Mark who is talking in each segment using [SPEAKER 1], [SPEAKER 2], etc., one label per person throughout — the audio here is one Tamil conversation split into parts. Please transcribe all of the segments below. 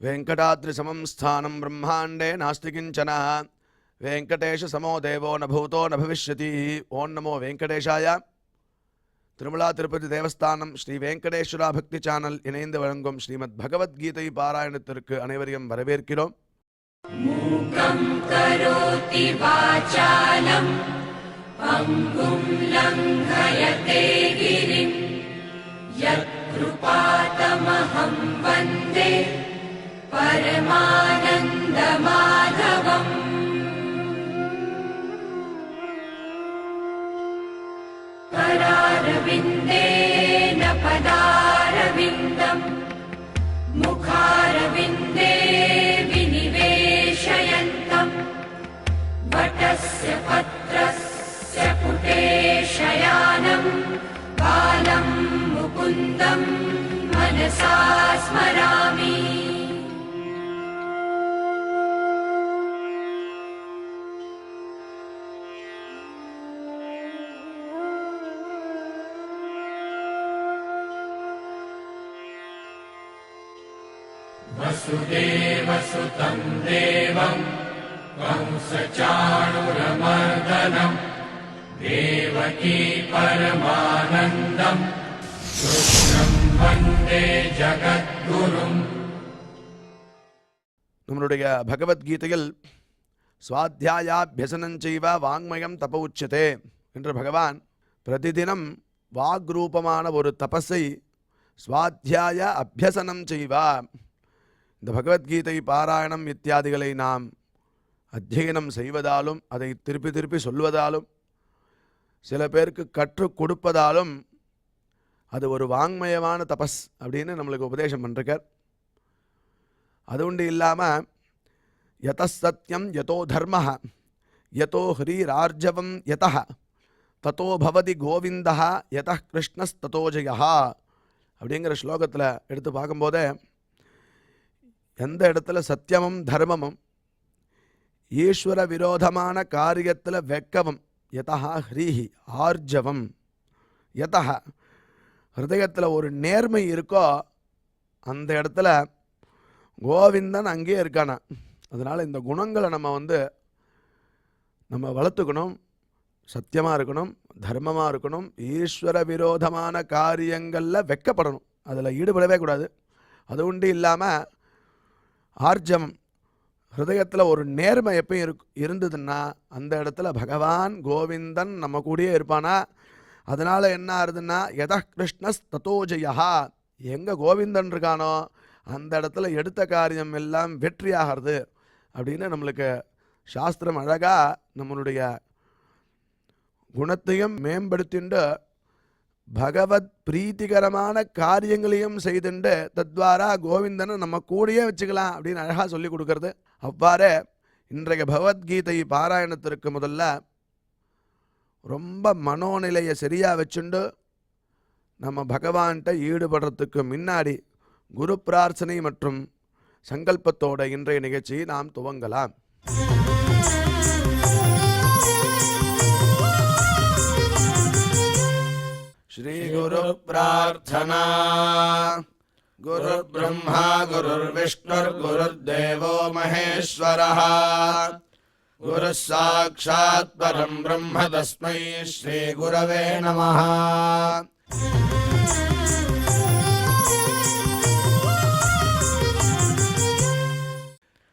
[SPEAKER 1] वेंकटाद्रिसमं स्थानं ब्रह्मांडे नास्ति किंचन वेंकटेश समो देवो न भूतो न भविष्यति। ओं नमो वेंकटेशाय। திருமலா திருப்பதி தேவஸ்தானம் ஸ்ரீ வெங்கடேஸ்வரா பக்தி சேனல் இணைந்து வழங்கும் ஸ்ரீமத் பகவத்கீதை பாராயணத்திற்கு அனைவரையும் வரவேற்கிறோம்.
[SPEAKER 2] மூகம் கரோதி வாசாலம் பங்கும் லங்கயதே கிரிம் யத்கிருபாதமஹம் வந்தே பரமானந்த மாதவம். करारविन्देन पदारविन्दम् मुखारविन्दे विनिवेशयन्तम् वटस्य पत्रस्य पुटे शयानम् बालं मुकुन्दम् मनसा स्मरामि.
[SPEAKER 3] वसुदेवसुतं देवं कंसचाणूरमर्दनं देवकी परमानन्दं कृष्णं वन्दे जगद्गुरुम्.
[SPEAKER 1] நம்மளுடைய பகவத்கீதையில் ஸ்வாத்தியாயாபியசனஞ்சைவ வாங்மயம் தப உச்சதே என்று பகவான் பிரதிதினம் வாக்ரூபமான ஒரு தபஸை ஸ்வாத்தியாய அபியசனம் செய்வா. இந்த பகவத்கீதை பாராயணம் இத்தியாதிகளை நாம் அத்தியனம் செய்வதாலும் அதை திருப்பி திருப்பி சொல்வதாலும் சில பேருக்கு கற்றுக் கொடுப்பதாலும் அது ஒரு வாங்மயமான தபஸ் அப்படின்னு நம்மளுக்கு உபதேசம் பண்ணிருக்கார். அது உண்டு இல்லாமல் யத சத்யம் யதோ தர்ம யதோ ஹ்ரீரார்ஜவம் யத ததோ பவதி கோவிந்தா யத கிருஷ்ணஸ்ததோ ஜெயா அப்படிங்கிற ஸ்லோகத்தில் எடுத்து பார்க்கும்போதே எந்த இடத்துல சத்தியமும் தர்மமும் ஈஸ்வர விரோதமான காரியத்தில் வெக்கவும் யதா ஹ்ரீஹி ஆர்ஜவம் யதா ஹிருதயத்தில் ஒரு நேர்மை இருக்கோ அந்த இடத்துல கோவிந்தன் அங்கேயே இருக்கானா. அதனால் இந்த குணங்களை நம்ம வளர்த்துக்கணும். சத்தியமாக இருக்கணும், தர்மமாக இருக்கணும், ஈஸ்வர விரோதமான காரியங்களில் வெக்கப்படணும், அதில் ஈடுபடவே கூடாது. அது உண்டு இல்லாமல் ஆர்ஜவம் ஹிருதயத்தில் ஒரு நேர்மை எப்பயும் இருந்ததுன்னா அந்த இடத்துல பகவான் கோவிந்தன் நம்ம கூடயே இருப்பானா. அதனால் என்ன ஆகுதுன்னா யத கிருஷ்ணஸ் ததோ ஜெயா, எங்கே கோவிந்தன் இருக்கானோ அந்த இடத்துல எடுத்த காரியம் எல்லாம் வெற்றியாகிறது அப்படின்னு நம்மளுக்கு சாஸ்திரம் அழகாக நம்மளுடைய குணத்தையும் மேம்படுத்திண்டு பகவத் பிரீத்திகரமான காரியங்களையும் செய்துண்டு தத்வாரா கோவிந்தனை நம்ம கூடயே வச்சுக்கலாம் அப்படின்னு அழகாக சொல்லி கொடுக்கறது. அவ்வாறே இன்றைய பகவத்கீதை பாராயணத்திற்கு முதல்ல ரொம்ப மனோநிலையை சரியாக வச்சுண்டு நம்ம பகவான்கிட்ட ஈடுபடுறதுக்கு முன்னாடி குரு பிரார்த்தனை மற்றும் சங்கல்பத்தோட இன்றைய நிகழ்ச்சியை நாம் துவங்கலாம். श्री गुरु प्रार्थना. गुरु ब्रह्मा गुरुर्विष्णुर् गुरुर्देवो महेश्वरः गुरुः साक्षात् परं ब्रह्म तस्मै श्री गुरवे नमः.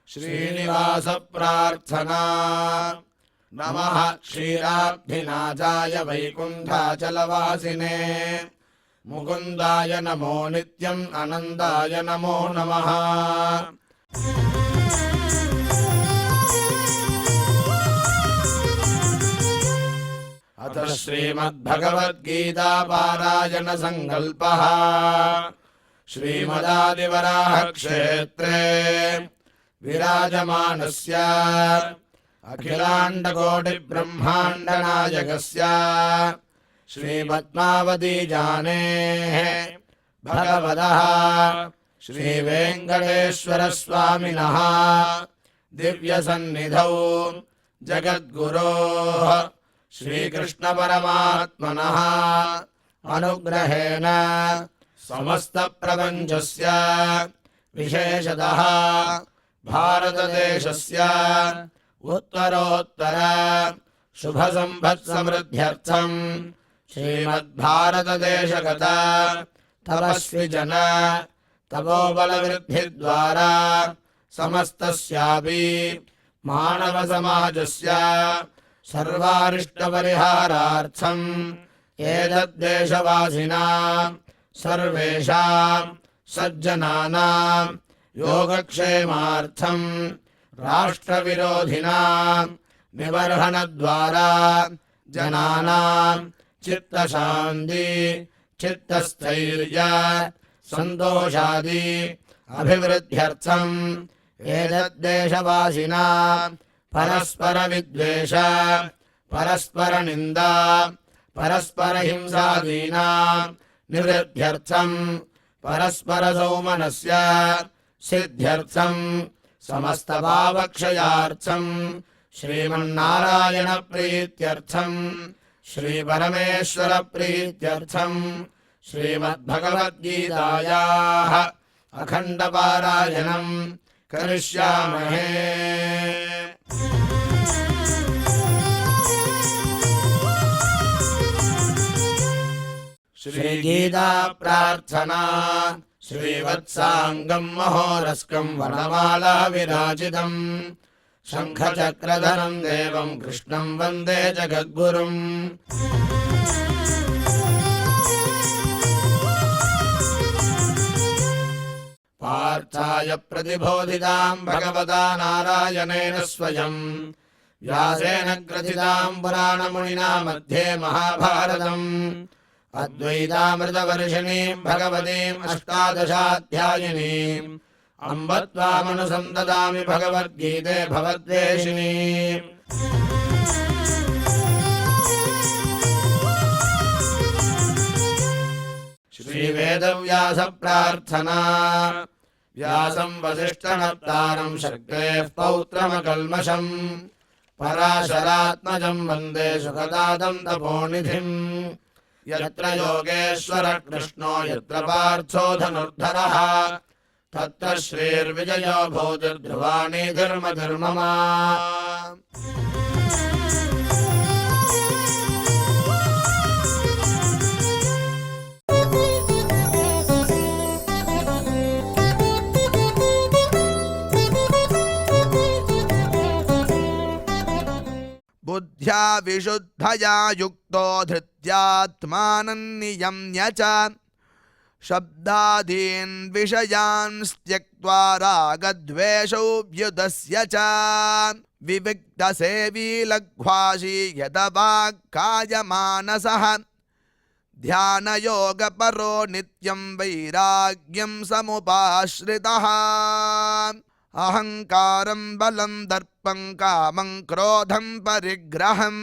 [SPEAKER 1] श्रीनिवास प्रार्थना. नमः क्षीराब्धिनाथाय वैकुण्ठाचलवासिने मुकुन्दाय नमो नित्यम् आनन्दाय नमो नमः. अथ श्रीमद्भगवद्गीता पारायण संकल्पः. श्रीमदादिवराह क्षेत्रे विराजमानस्य अखिलाण्डकोटि ब्रह्माण्ड नायकस्य श्रीपद्मावती जानेः भगवतः श्रीवेङ्कटेश्वर स्वामिनः दिव्यसन्निधौ जगद्गुरोः श्रीकृष्ण परमात्मनः अनुग्रहेण समस्त प्रपञ्चस्य
[SPEAKER 4] विशेषतः भारतदेशस्य उत्तरोत्तर शुभसम्पत्समृद्ध्यर्थम् श्रीमद्भारतदेशगत तपस्विजन तपोबलवृद्धिद्वारा समस्तस्यापि मानवसमाजस्य सर्वारिष्टपरिहारार्थम् एतद्देशवासिनां सर्वेषां सज्जनानां योगक्षेमार्थं राष्ट्रविरोधिनां निबर्हणद्वारा जनानां चित्तशान्ति चित्तस्थैर्य सन्तोषादि अभिवृद्ध्यर्थम् एतद्देशवासिनां परस्परविद्वेष परस्परनिन्दा परस्परहिंसादीनां निवृद्ध्यर्थम् परस्परसौमनस्य सिद्ध्यर्थम् समस्तपापक्षयार्थम् श्रीमन्नारायणप्रीत्यर्थम् श्रीपरमेश्वरप्रीत्यर्थम् श्रीमद्भगवद्गीतायाः अखण्डपारायणम् करिष्यामहे। श्रीगीता प्रार्थना श्रीवत्साङ्गम् महोरस्कम् वनमाला विराजितम् शङ्खचक्रधरम् देवम् कृष्णम् वन्दे जगद्गुरुम्। पार्थाय प्रतिबोधिताम् भगवता नारायणेन स्वयम् व्यासेन ग्रथिताम् पुराणमुनिना मध्ये महाभारतम् अद्वैतामृतवर्षिणीम् भगवतीम् अष्टादशाध्यायिनीम् अम्ब त्वामनुसन्ददामि भगवद्गीते भवद्वेषिणीम्। श्रीवेदव्यास प्रार्थना व्यासम् वसिष्ठनप्तारम् शक्तेः पौत्रमकल्मषम् पराशरात्मजम् वन्दे सुखदातम् तपोनिधिम्। यत्र योगेश्वरः कृष्णो यत्र पार्थो धनुर्धरः तत्र श्रीर्विजयो भूतिर्ध्रुवाणि धर्मधर्मम।
[SPEAKER 1] बुद्ध्या विशुद्धया युक्तो धृत्यात्मानं नियम्य च शब्दादीन् विषयान् त्यक्त्वा रागद्वेषौ व्युदस्य च विविक्तसेवी लघ्वाशी यदवाक्कायमानसः ध्यानयोगपरो नित्यं वैराग्यं समुपाश्रितः अहंकारं बलं दर्पं कामं क्रोधं परिग्रहं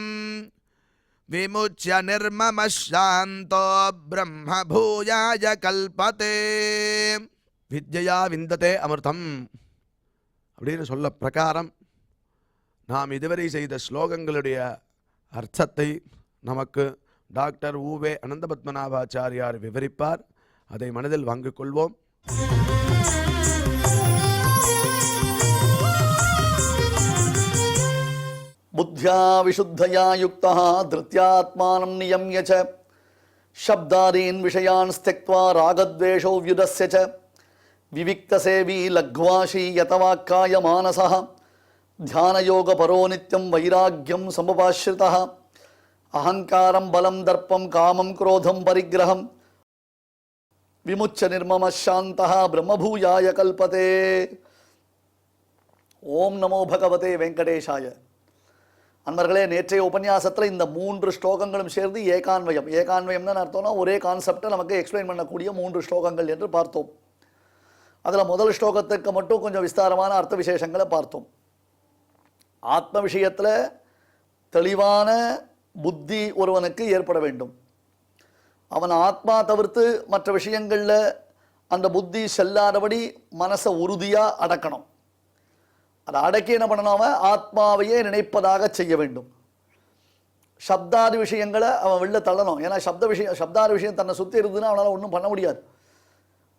[SPEAKER 1] विमुच्य निर्ममः शान्तो ब्रह्म भूयाय कल्पते विद्यया विन्दते अमृतम् அப்படின்னு சொல்ல பிரகாரம் நாம் இதுவரை செய்த ஸ்லோகங்களுடைய அர்த்தத்தை நமக்கு டாக்டர் ஊவே அனந்தபத்மநாபாச்சாரியார் விவரிப்பார். அதை மனதில் வாங்கிக் கொள்வோம்.
[SPEAKER 5] बुद्ध्या विशुद्धया युक्तः धृत्यात्मानं नियम्य च शब्दादीन् विषयान् त्यक्त्वा रागद्वेषौ व्युदस्य च विविक्तसेवी लघ्वाशी यतवाक्काय मानसः ध्यानयोगपरो नित्यं वैराग्यं समुपाश्रितः अहंकारं बलं दर्पं कामं क्रोधं परिग्रहं विमुच्य निर्ममः शान्तः ब्रह्मभूयाय कल्पते। ओम नमो भगवते वेंकटेशाय. அன்பர்களே, நேற்றைய உபன்யாசத்தில் இந்த 3 ஸ்லோகங்களும் சேர்ந்து ஏகான்வயம், ஏகான்வயம்னு அர்த்தம்னா ஒரே கான்செப்டை நமக்கு எக்ஸ்பிளைன் பண்ணக்கூடிய 3 ஸ்லோகங்கள் என்று பார்த்தோம். அதில் முதல் ஸ்லோகத்துக்கு மட்டும் கொஞ்சம் விஸ்தாரமான அர்த்த விசேஷங்களை பார்த்தோம். ஆத்ம விஷயத்தில் தெளிவான புத்தி ஒருவனுக்கு ஏற்பட வேண்டும். அவன் ஆத்மா தவிர்த்து மற்ற விஷயங்களில் அந்த புத்தி செல்லாதபடி மனசை உறுதியாக அடக்கணும். அதை அடக்கி என்ன பண்ணணும்? அவன் ஆத்மாவையே நினைப்பதாக செய்ய வேண்டும். சப்தாதி விஷயங்களை அவன் வெளில தள்ளணும். ஏன்னா சப்தாதி விஷயம் தன்னை சுற்றி இருந்ததுன்னா அவனால் ஒன்றும் பண்ண முடியாது.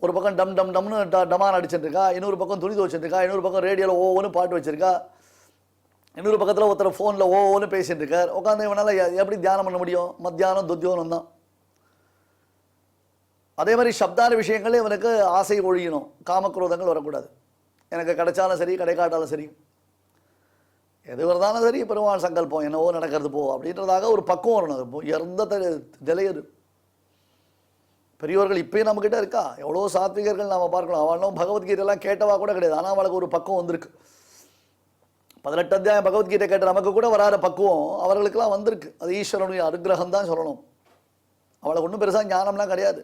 [SPEAKER 5] ஒரு பக்கம் டம் டம் டம்னு டமான் அடிச்சுட்டு இருக்கா, இன்னொரு பக்கம் துணி துவச்சிட்டு இருக்கா, இன்னொரு பக்கம் ரேடியோவில் ஒவ்வொன்று பாட்டு வச்சிருக்கா, இன்னொரு பக்கத்தில் ஒருத்தர் ஃபோனில் ஒவ்வொன்று பேசிட்டு இருக்கார். உட்காந்து இவனால் எப்படி தியானம் பண்ண முடியும்? மத்தியானம் துத்தியோனம் தான். அதே மாதிரி சப்தான விஷயங்களே இவனுக்கு ஆசை ஒழியணும், காமக்ரோதங்கள் வரக்கூடாது. எனக்கு கிடைச்சாலும் சரி கிடைக்காட்டாலும் சரி, எது வரதாலும் சரி பெருமாள் சங்கல்பம் என்னவோ நடக்கிறது போ அப்படின்றதாக ஒரு பக்குவம் வரணும். அது இறந்த நிலையது. பெரியவர்கள் இப்பயும் நம்மக்கிட்ட இருக்கா, எவ்வளோ சாத்விகர்கள் நாம் பார்க்கலாம். அவளும் பகவத்கீதையெல்லாம் கேட்டவா கூட கிடையாது, ஆனால் அவளுக்கு ஒரு பக்குவம் வந்திருக்கு. 18 அத்தியாயம் பகவத்கீதை கேட்ட நமக்கு கூட வராத பக்குவம் அவர்களுக்கெல்லாம் வந்திருக்கு. அது ஈஸ்வரனுடைய அனுகிரகம் தான் சொல்லணும். அவளுக்கு ஒன்றும் பெருசாக ஞானம்லாம் கிடையாது,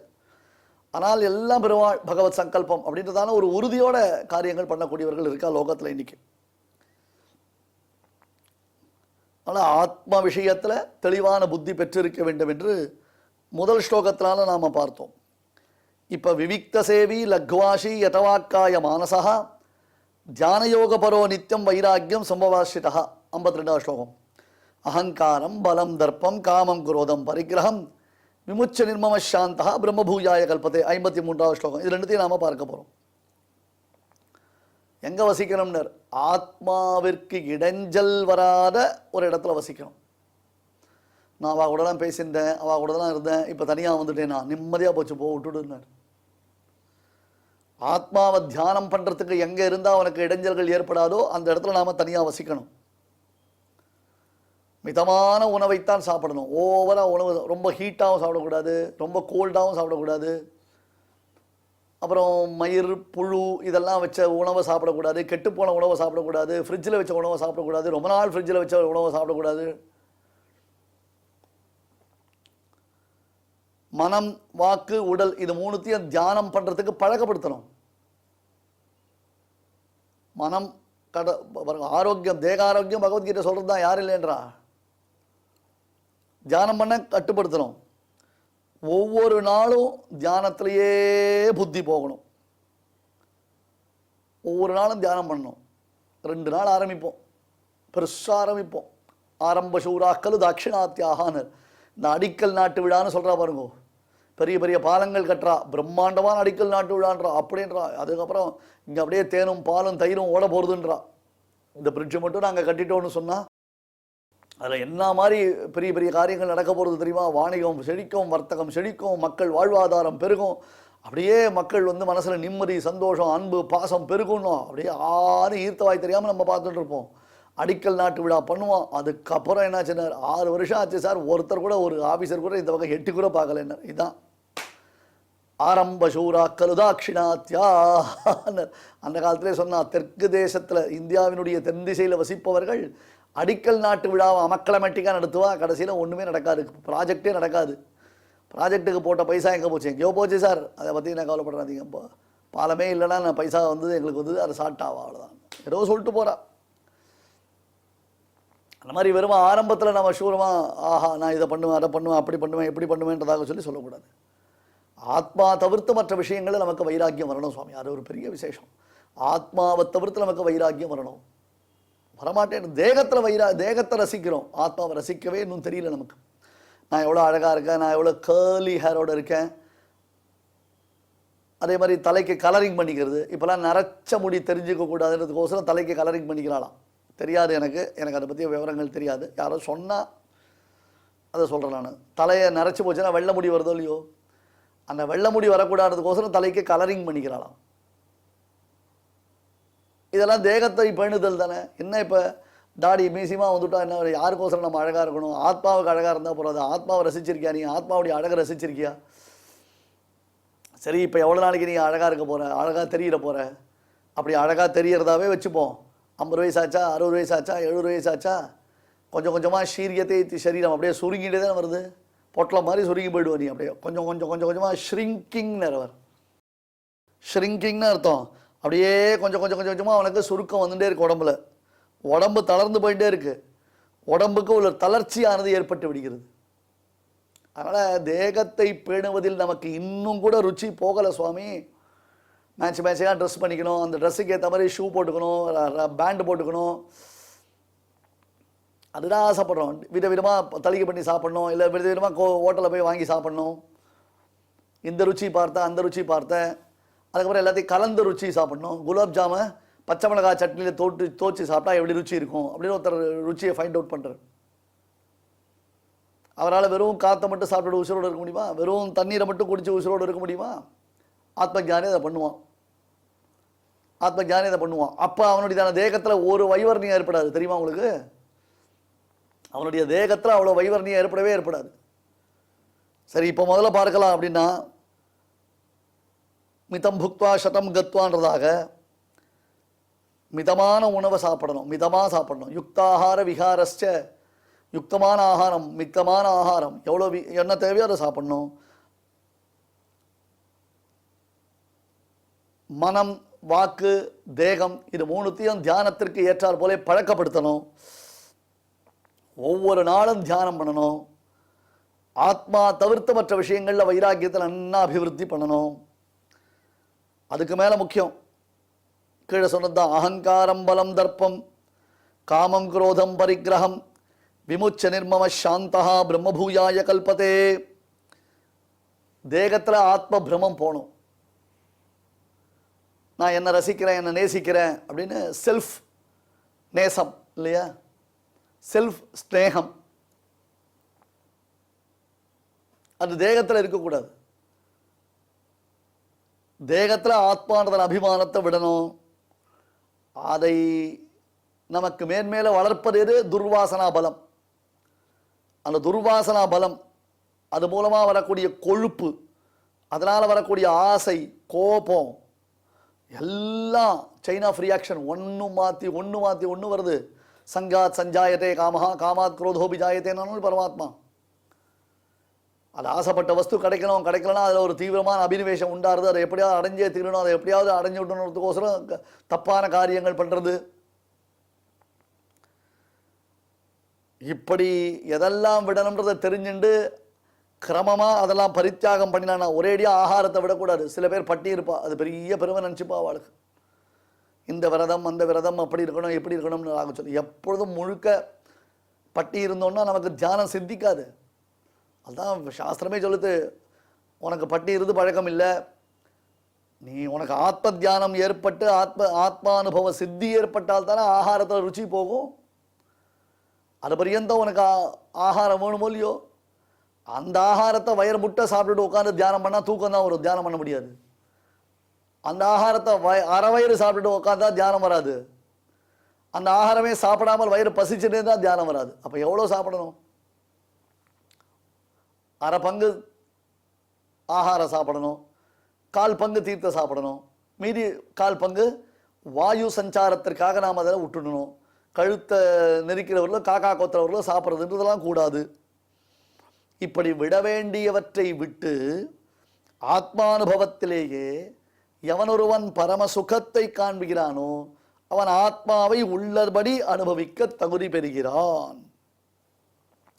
[SPEAKER 5] ஆனால் எல்லாம் பெருமாள் பகவத் சங்கல்பம் அப்படின்றதான ஒரு உறுதியோட காரியங்கள் பண்ணக்கூடியவர்கள் இருக்கா லோகத்தில் இன்னைக்கு. ஆனால் ஆத்ம விஷயத்தில் தெளிவான புத்தி பெற்றிருக்க வேண்டும் என்று முதல் ஸ்லோகத்தினால நாம் பார்த்தோம். இப்போ விவிக்த சேவி லக்வாஷி யதவாக்காய மானசா தியானயோகபரோ நித்தியம் வைராக்கியம் சம்பவாசிதா 52வது ஸ்லோகம். அகங்காரம் பலம் தர்ப்பம் காமம் குரோதம் பரிகிரகம் விமுச்ச நிர்மம சாந்தா பிரம்மபூஜாய கல்பத்தை 53வது ஸ்லோகம். இது ரெண்டுத்தையும் நாம் பார்க்க போகிறோம். எங்கே வசிக்கணும்னர் ஆத்மாவிற்கு இடைஞ்சல் வராத ஒரு இடத்துல வசிக்கணும். நான் அவள் கூட தான் பேசியிருந்தேன், அவள் கூட தான் இருந்தேன், இப்போ தனியாக வந்துட்டேன், நான் நிம்மதியாக போச்சு போ விட்டுடுனார். ஆத்மாவை தியானம் பண்ணுறதுக்கு எங்கே இருந்தால் அவனுக்கு இடைஞ்சல்கள் ஏற்படாதோ அந்த இடத்துல நாம் தனியாக வசிக்கணும். மிதமான உணவைத்தான் சாப்பிடணும். ஓவராக உணவு ரொம்ப ஹீட்டாகவும் சாப்பிடக்கூடாது, ரொம்ப கோல்டாகவும் சாப்பிடக்கூடாது. அப்புறம் மயிர் புழு இதெல்லாம் வச்ச உணவை சாப்பிடக்கூடாது, கெட்டுப்போன உணவை சாப்பிடக்கூடாது, ஃப்ரிட்ஜில் வச்ச உணவை சாப்பிடக்கூடாது, ரொம்ப நாள் ஃப்ரிட்ஜில் வச்ச உணவை சாப்பிடக்கூடாது. மனம் வாக்கு உடல் இது மூணுத்தையும் தியானம் பண்ணுறதுக்கு பழக்கப்படுத்தணும். மனம் ஆரோக்கியம் தேக ஆரோக்கியம் பகவத்கீதை சொல்கிறது தான், யார் இல்லைன்றா. தியானம் பண்ண கட்டுப்படுத்தணும். ஒவ்வொரு நாளும் தியானத்திலேயே புத்தி போகணும். ஒவ்வொரு நாளும் தியானம் பண்ணணும். 2 நாள் ஆரம்பிப்போம், பெருசாக ஆரம்பிப்போம். ஆரம்ப சூறாக்கள் தாட்சிணாத்தியாகான்னு இந்த அடிக்கல் நாட்டு விழான்னு சொல்கிறா பாருங்க. பெரிய பெரிய பாலங்கள் கட்டுறா, பிரம்மாண்டமான அடிக்கல் நாட்டு விழான்றா அப்படின்றா. அதுக்கப்புறம் இங்கே அப்படியே தேனும் பாலும் தயிரும் ஓட போகிறதுன்றா. இந்த பிரிட்ஜு மட்டும் நாங்கள் கட்டிட்டோன்னு சொன்னால் அதில் என்ன மாதிரி பெரிய பெரிய காரியங்கள் நடக்க போகிறது தெரியுமா? வாணிகம் செழிக்கும், வர்த்தகம் செழிக்கும், மக்கள் வாழ்வாதாரம் பெருகும். அப்படியே மக்கள் வந்து மனசில் நிம்மதி சந்தோஷம் அன்பு பாசம் பெருகணும். அப்படியே ஆறு ஈர்த்தவாய் தெரியாமல் நம்ம பார்த்துட்டு இருப்போம். அடிக்கல் நாட்டு விழா பண்ணுவோம். அதுக்கப்புறம் என்னாச்சுன்னா 6 வருஷம் ஆச்சு சார், ஒருத்தர் கூட ஒரு ஆஃபீஸர் கூட இந்த பக்கம் எட்டி கூட பார்க்கல. என்ன இதுதான் ஆரம்ப சூறாக்கள் தாட்சிணாத்தியா. அந்த காலத்திலே சொன்னா தெற்கு தேசத்தில் இந்தியாவினுடைய தென் திசையில் வசிப்பவர்கள் அடிக்கல் நாட்டு விழாவை அமக்களமேட்டிக்காக நடத்துவா. கடைசியில் ஒன்றுமே நடக்காது, ப்ராஜெக்டே நடக்காது. ப்ராஜெக்ட்டுக்கு போட்ட பைசா எங்கே போச்சு? எங்கேயோ போச்சு சார், அதை பற்றி நான் கவலைப்படுறாதீங்க. இப்போ பாலமே இல்லைன்னா நான் பைசா வந்து எங்களுக்கு வந்து அதை சாட்டாவா, அவ்வளோதான் ஏதோ சொல்லிட்டு போகிறா. அந்த மாதிரி வெறும் ஆரம்பத்தில் நம்ம சூரமாக ஆஹா நான் இதை பண்ணுவேன் அதை பண்ணுவேன் அப்படி பண்ணுவேன் எப்படி பண்ணுவேன்றதாக சொல்லக்கூடாது. ஆத்மா தவிர்த்து மற்ற விஷயங்களில் நமக்கு வைராக்கியம் வரணும் சுவாமி. அது ஒரு பெரிய விசேஷம். ஆத்மாவை தவிர்த்து நமக்கு வைராக்கியம் வரணும். வரமாட்டேன். தேகத்தை ரசிக்கிறோம், ஆத்மாவை ரசிக்கவே இன்னும் தெரியல நமக்கு. நான் எவ்வளோ அழகாக இருக்கேன், நான் எவ்வளோ கேர்லி ஹேரோடு இருக்கேன். அதே மாதிரி தலைக்கு கலரிங் பண்ணிக்கிறது. இப்போலாம் நரைச்ச முடி தெரிஞ்சுக்க கூடாதுன்றதுக்கோசரம் தலைக்கு கலரிங் பண்ணிக்கிறாளாம். தெரியாது எனக்கு அதை பற்றி விவரங்கள் தெரியாது. யாரோ சொன்னால் அதை சொல்கிறேன் நான். தலையை நரைச்சி போச்சுன்னா வெள்ளை முடி வருதோ இல்லையோ, அந்த வெள்ளை முடி வரக்கூடாதுக்கோசரம் தலைக்கு கலரிங் பண்ணிக்கிறாளாம். இதெல்லாம் தேகத்தை பேணுதல் தானே. என்ன இப்போ தாடி மீசியமாக வந்துவிட்டா என்ன, யாருக்கோசரம் நம்ம அழகாக இருக்கணும்? ஆத்மாவுக்கு அழகாக இருந்தால் போகிறது. ஆத்மாவை ரசிச்சிருக்கியா நீ? ஆத்மாவுடைய அழகை ரசிச்சிருக்கியா? சரி, இப்போ எவ்வளோ நாளைக்கு நீ அழகாக இருக்க போகிற, அழகாக தெரியிற போகிற? அப்படி அழகாக தெரியறதாவே வச்சுப்போம். 50 வயசாச்சா, 60 வயசாச்சா, 70 வயசாச்சா, கொஞ்சம் கொஞ்சமாக சீரியத்தை சரீரம் அப்படியே சுருங்கிட்டே தான் வருது. பொட்டலை மாதிரி சுருங்கி போயிடுவோம். நீ அப்படியே கொஞ்சமாக ஷ்ரிங்கிங்னு அவர். ஷ்ரிங்கிங்னு அர்த்தம். அப்படியே கொஞ்சமாக அவனுக்கு சுருக்கம் வந்துட்டே இருக்கு. உடம்பு தளர்ந்து போயிட்டே இருக்கு. உடம்புக்கு ஒரு தளர்ச்சியானது ஏற்பட்டு விடுகிறது. அதனால் தேகத்தை பேணுவதில் நமக்கு இன்னும் கூட ருச்சி போகலை சுவாமி. மேட்சாக ட்ரெஸ் பண்ணிக்கணும், அந்த ட்ரெஸ்ஸுக்கு ஏற்ற மாதிரி ஷூ போட்டுக்கணும், பேண்டு போட்டுக்கணும், அதுதான் ஆசைப்படுறோம். விதவிதமாக தளிகை பண்ணி சாப்பிட்ணும், இல்லை விதவிதமாக ஹோட்டலில் போய் வாங்கி சாப்பிட்ணும். இந்த ருச்சி பார்த்தேன் அந்த ருச்சி பார்த்தேன். அதுக்கப்புறம் எல்லாத்தையும் கலந்து ருச்சி சாப்பிடணும். குலாப் ஜாமை பச்சை மிளகாய் சட்னியில் தோச்சி சாப்பிட்டா எப்படி ருச்சி இருக்கும் அப்படின்னு ஒருத்தர் ருச்சியை ஃபைண்ட் அவுட் பண்ணுறாரு. அவரால் வெறும் காற்றை மட்டும் சாப்பிட்டு உசுரோடு இருக்க முடியுமா? வெறும் தண்ணீரை மட்டும் குடித்து உசுரோடு இருக்க முடியுமா? ஆத்ம ஞானி அதை பண்ணுவான். ஆத்ம ஞானி அதை பண்ணுவான். அப்போ அவனுடைய தேகத்தில் ஒரு வைவர்ணியம் ஏற்படாது. தெரியுமா உங்களுக்கு? அவனுடைய தேகத்தில் அவ்வளோ வைவர்ணியம் ஏற்படவே ஏற்படாது. சரி, இப்போ முதல்ல பார்க்கலாம் அப்படின்னா, மிதம் புக்வா சதம் கத்வான்றதாக மிதமான உணவை சாப்பிடணும், மிதமாக சாப்பிடணும். யுக்தாகார விகாரஸ்ச, யுக்தமான ஆகாரம், மிதமான ஆகாரம், எவ்வளோ என்ன தேவையோ அதை சாப்பிடணும். மனம், வாக்கு, தேகம் இது மூணுத்தையும் தியானத்திற்கு ஏற்றார் போல பழக்கப்படுத்தணும். ஒவ்வொரு நாளும் தியானம் பண்ணணும். ஆத்மா தவிர்த்து மற்ற விஷயங்களில் வைராக்கியத்தை நன்னா அபிவிருத்தி பண்ணணும். அதுக்கு மேலே முக்கியம் கீழே சொன்னதுதான். அகங்காரம் பலம் தர்ப்பம் காமம் குரோதம் பரிகிரகம் விமுச்ச நிர்மம சாந்தா பிரம்மபூயாய கல்பதே. தேகத்தில் ஆத்ம பிரமம் போகணும். நான் என்ன ரசிக்கிறேன், என்ன நேசிக்கிறேன் அப்படின்னு செல்ஃப் நேசம் இல்லையா, செல்ஃப் ஸ்நேகம் அது தேகத்தில் இருக்கக்கூடாது. தேகத்தில் ஆத்மானதன் அபிமானத்தை விடணும். அதை நமக்கு மேன்மேல வளர்ப்பது எது? துர்வாசனா பலம். அந்த துர்வாசனா பலம் அது மூலமாக வரக்கூடிய கொழுப்பு, அதனால் வரக்கூடிய ஆசை, கோபம் எல்லாம் செயின் ஆஃப் ரியாக்ஷன். ஒன்று மாற்றி ஒன்று வருது. சங்காத் சஞ்சாயத்தே காமஹா காமாத் குரோதோபி ஜாயத்தேன்னு பரமாத்மா. அது ஆசைப்பட்ட வஸ்து கிடைக்கலன்னா அதில் ஒரு தீவிரமான அபினிவேஷம் உண்டாருது. அதை எப்படியாவது அடைஞ்சே தீரணும், அதை எப்படியாவது அடைஞ்சு விடணுன்றதுக்கோசரம் தப்பான காரியங்கள் பண்ணுறது. இப்படி எதெல்லாம் விடணுன்றதை தெரிஞ்சுண்டு கிரமமாக அதெல்லாம் பரித்தியாகம் பண்ணினா ஒரேடியாக ஆகாரத்தை விடக்கூடாது. சில பேர் பட்டி இருப்பா, அது பெரிய பெருமை நினச்சிப்பா அவளுக்கு. இந்த விரதம் அந்த விரதம் அப்படி இருக்கணும் எப்படி இருக்கணும்னு ஆக சொல்லி எப்பொழுதும் முழுக்க பட்டி இருந்தோன்னா நமக்கு தியானம் சித்திக்காது. அதுதான் சாஸ்திரமே சொல்லுது, உனக்கு பட்டி இருந்து பழக்கம் இல்லை, நீ உனக்கு ஆத்ம தியானம் ஏற்பட்டு ஆத்மானுபவ சித்தி ஏற்பட்டால் தானே ஆகாரத்தில் ருச்சி போகும். அது பரியந்தம் உனக்கு ஆகாரம் வேணுமோ இல்லையோ, அந்த ஆகாரத்தை வயிறு முட்டை சாப்பிட்டுட்டு உட்காந்து தியானம் பண்ணால் தூக்கம் தான் வரும், தியானம் பண்ண முடியாது. அந்த ஆகாரத்தை அரை வயிறு சாப்பிட்டுட்டு உட்காந்தா தியானம் வராது. அந்த ஆகாரமே சாப்பிடாமல் வயிறு பசிச்சுட்டே தான் தியானம் வராது. அப்போ எவ்வளோ சாப்பிடணும்? அரை பங்கு ஆகாரம் சாப்பிடணும், கால் பங்கு தீர்த்த சாப்பிடணும், மீதி கால் பங்கு வாயு சஞ்சாரத்திற்காக நாம் அதில் விட்டுடணும். கழுத்தை நெரிக்கிறவர்களும் காக்கா கொத்துறவர்களும் சாப்பிட்றதுன்றதெல்லாம் கூடாது. இப்படி விட வேண்டியவற்றை விட்டு ஆத்மானுபவத்திலேயே எவனொருவன் பரம சுகத்தை காண்பிக்கிறானோ அவன் ஆத்மாவை உள்ளபடி அனுபவிக்க தகுதி பெறுகிறான்.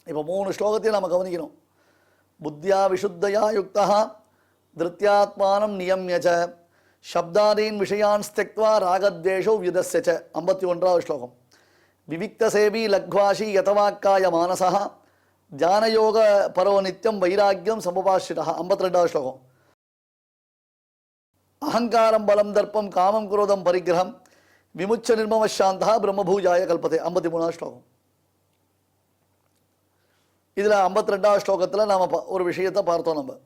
[SPEAKER 5] இப்போ 3 ஸ்லோகத்தையும் நம்ம கவனிக்கணும். புத்தியா விசுத்தயா யுக்தா திருத்தியாத்மானம் நியம்யச்ச சப்தாதீன் விஷயான் ஸ்தக்வா ராகத்வேஷோ வியுதஸ்ய ச. 51வது ஸ்லோகம். விவிக்த சேவி லக்வாஷி யதவாக்காய மானசா தியானயோக பரோ நித்தியம் வைராக்கியம் சமுபாஷிதா. 52வது ஸ்லோகம். அகங்காரம் பலம் தர்ப்பம் காமம் குரோதம் பரிகிரகம் விமுச்ச நிர்மம சாந்தா பிரம்மபூஜாய கல்பதே. 53வது ஸ்லோகம். இதில் 52வது ஸ்லோகத்தில் நாம் ஒரு விஷயத்தை பார்த்தோம். நம்ம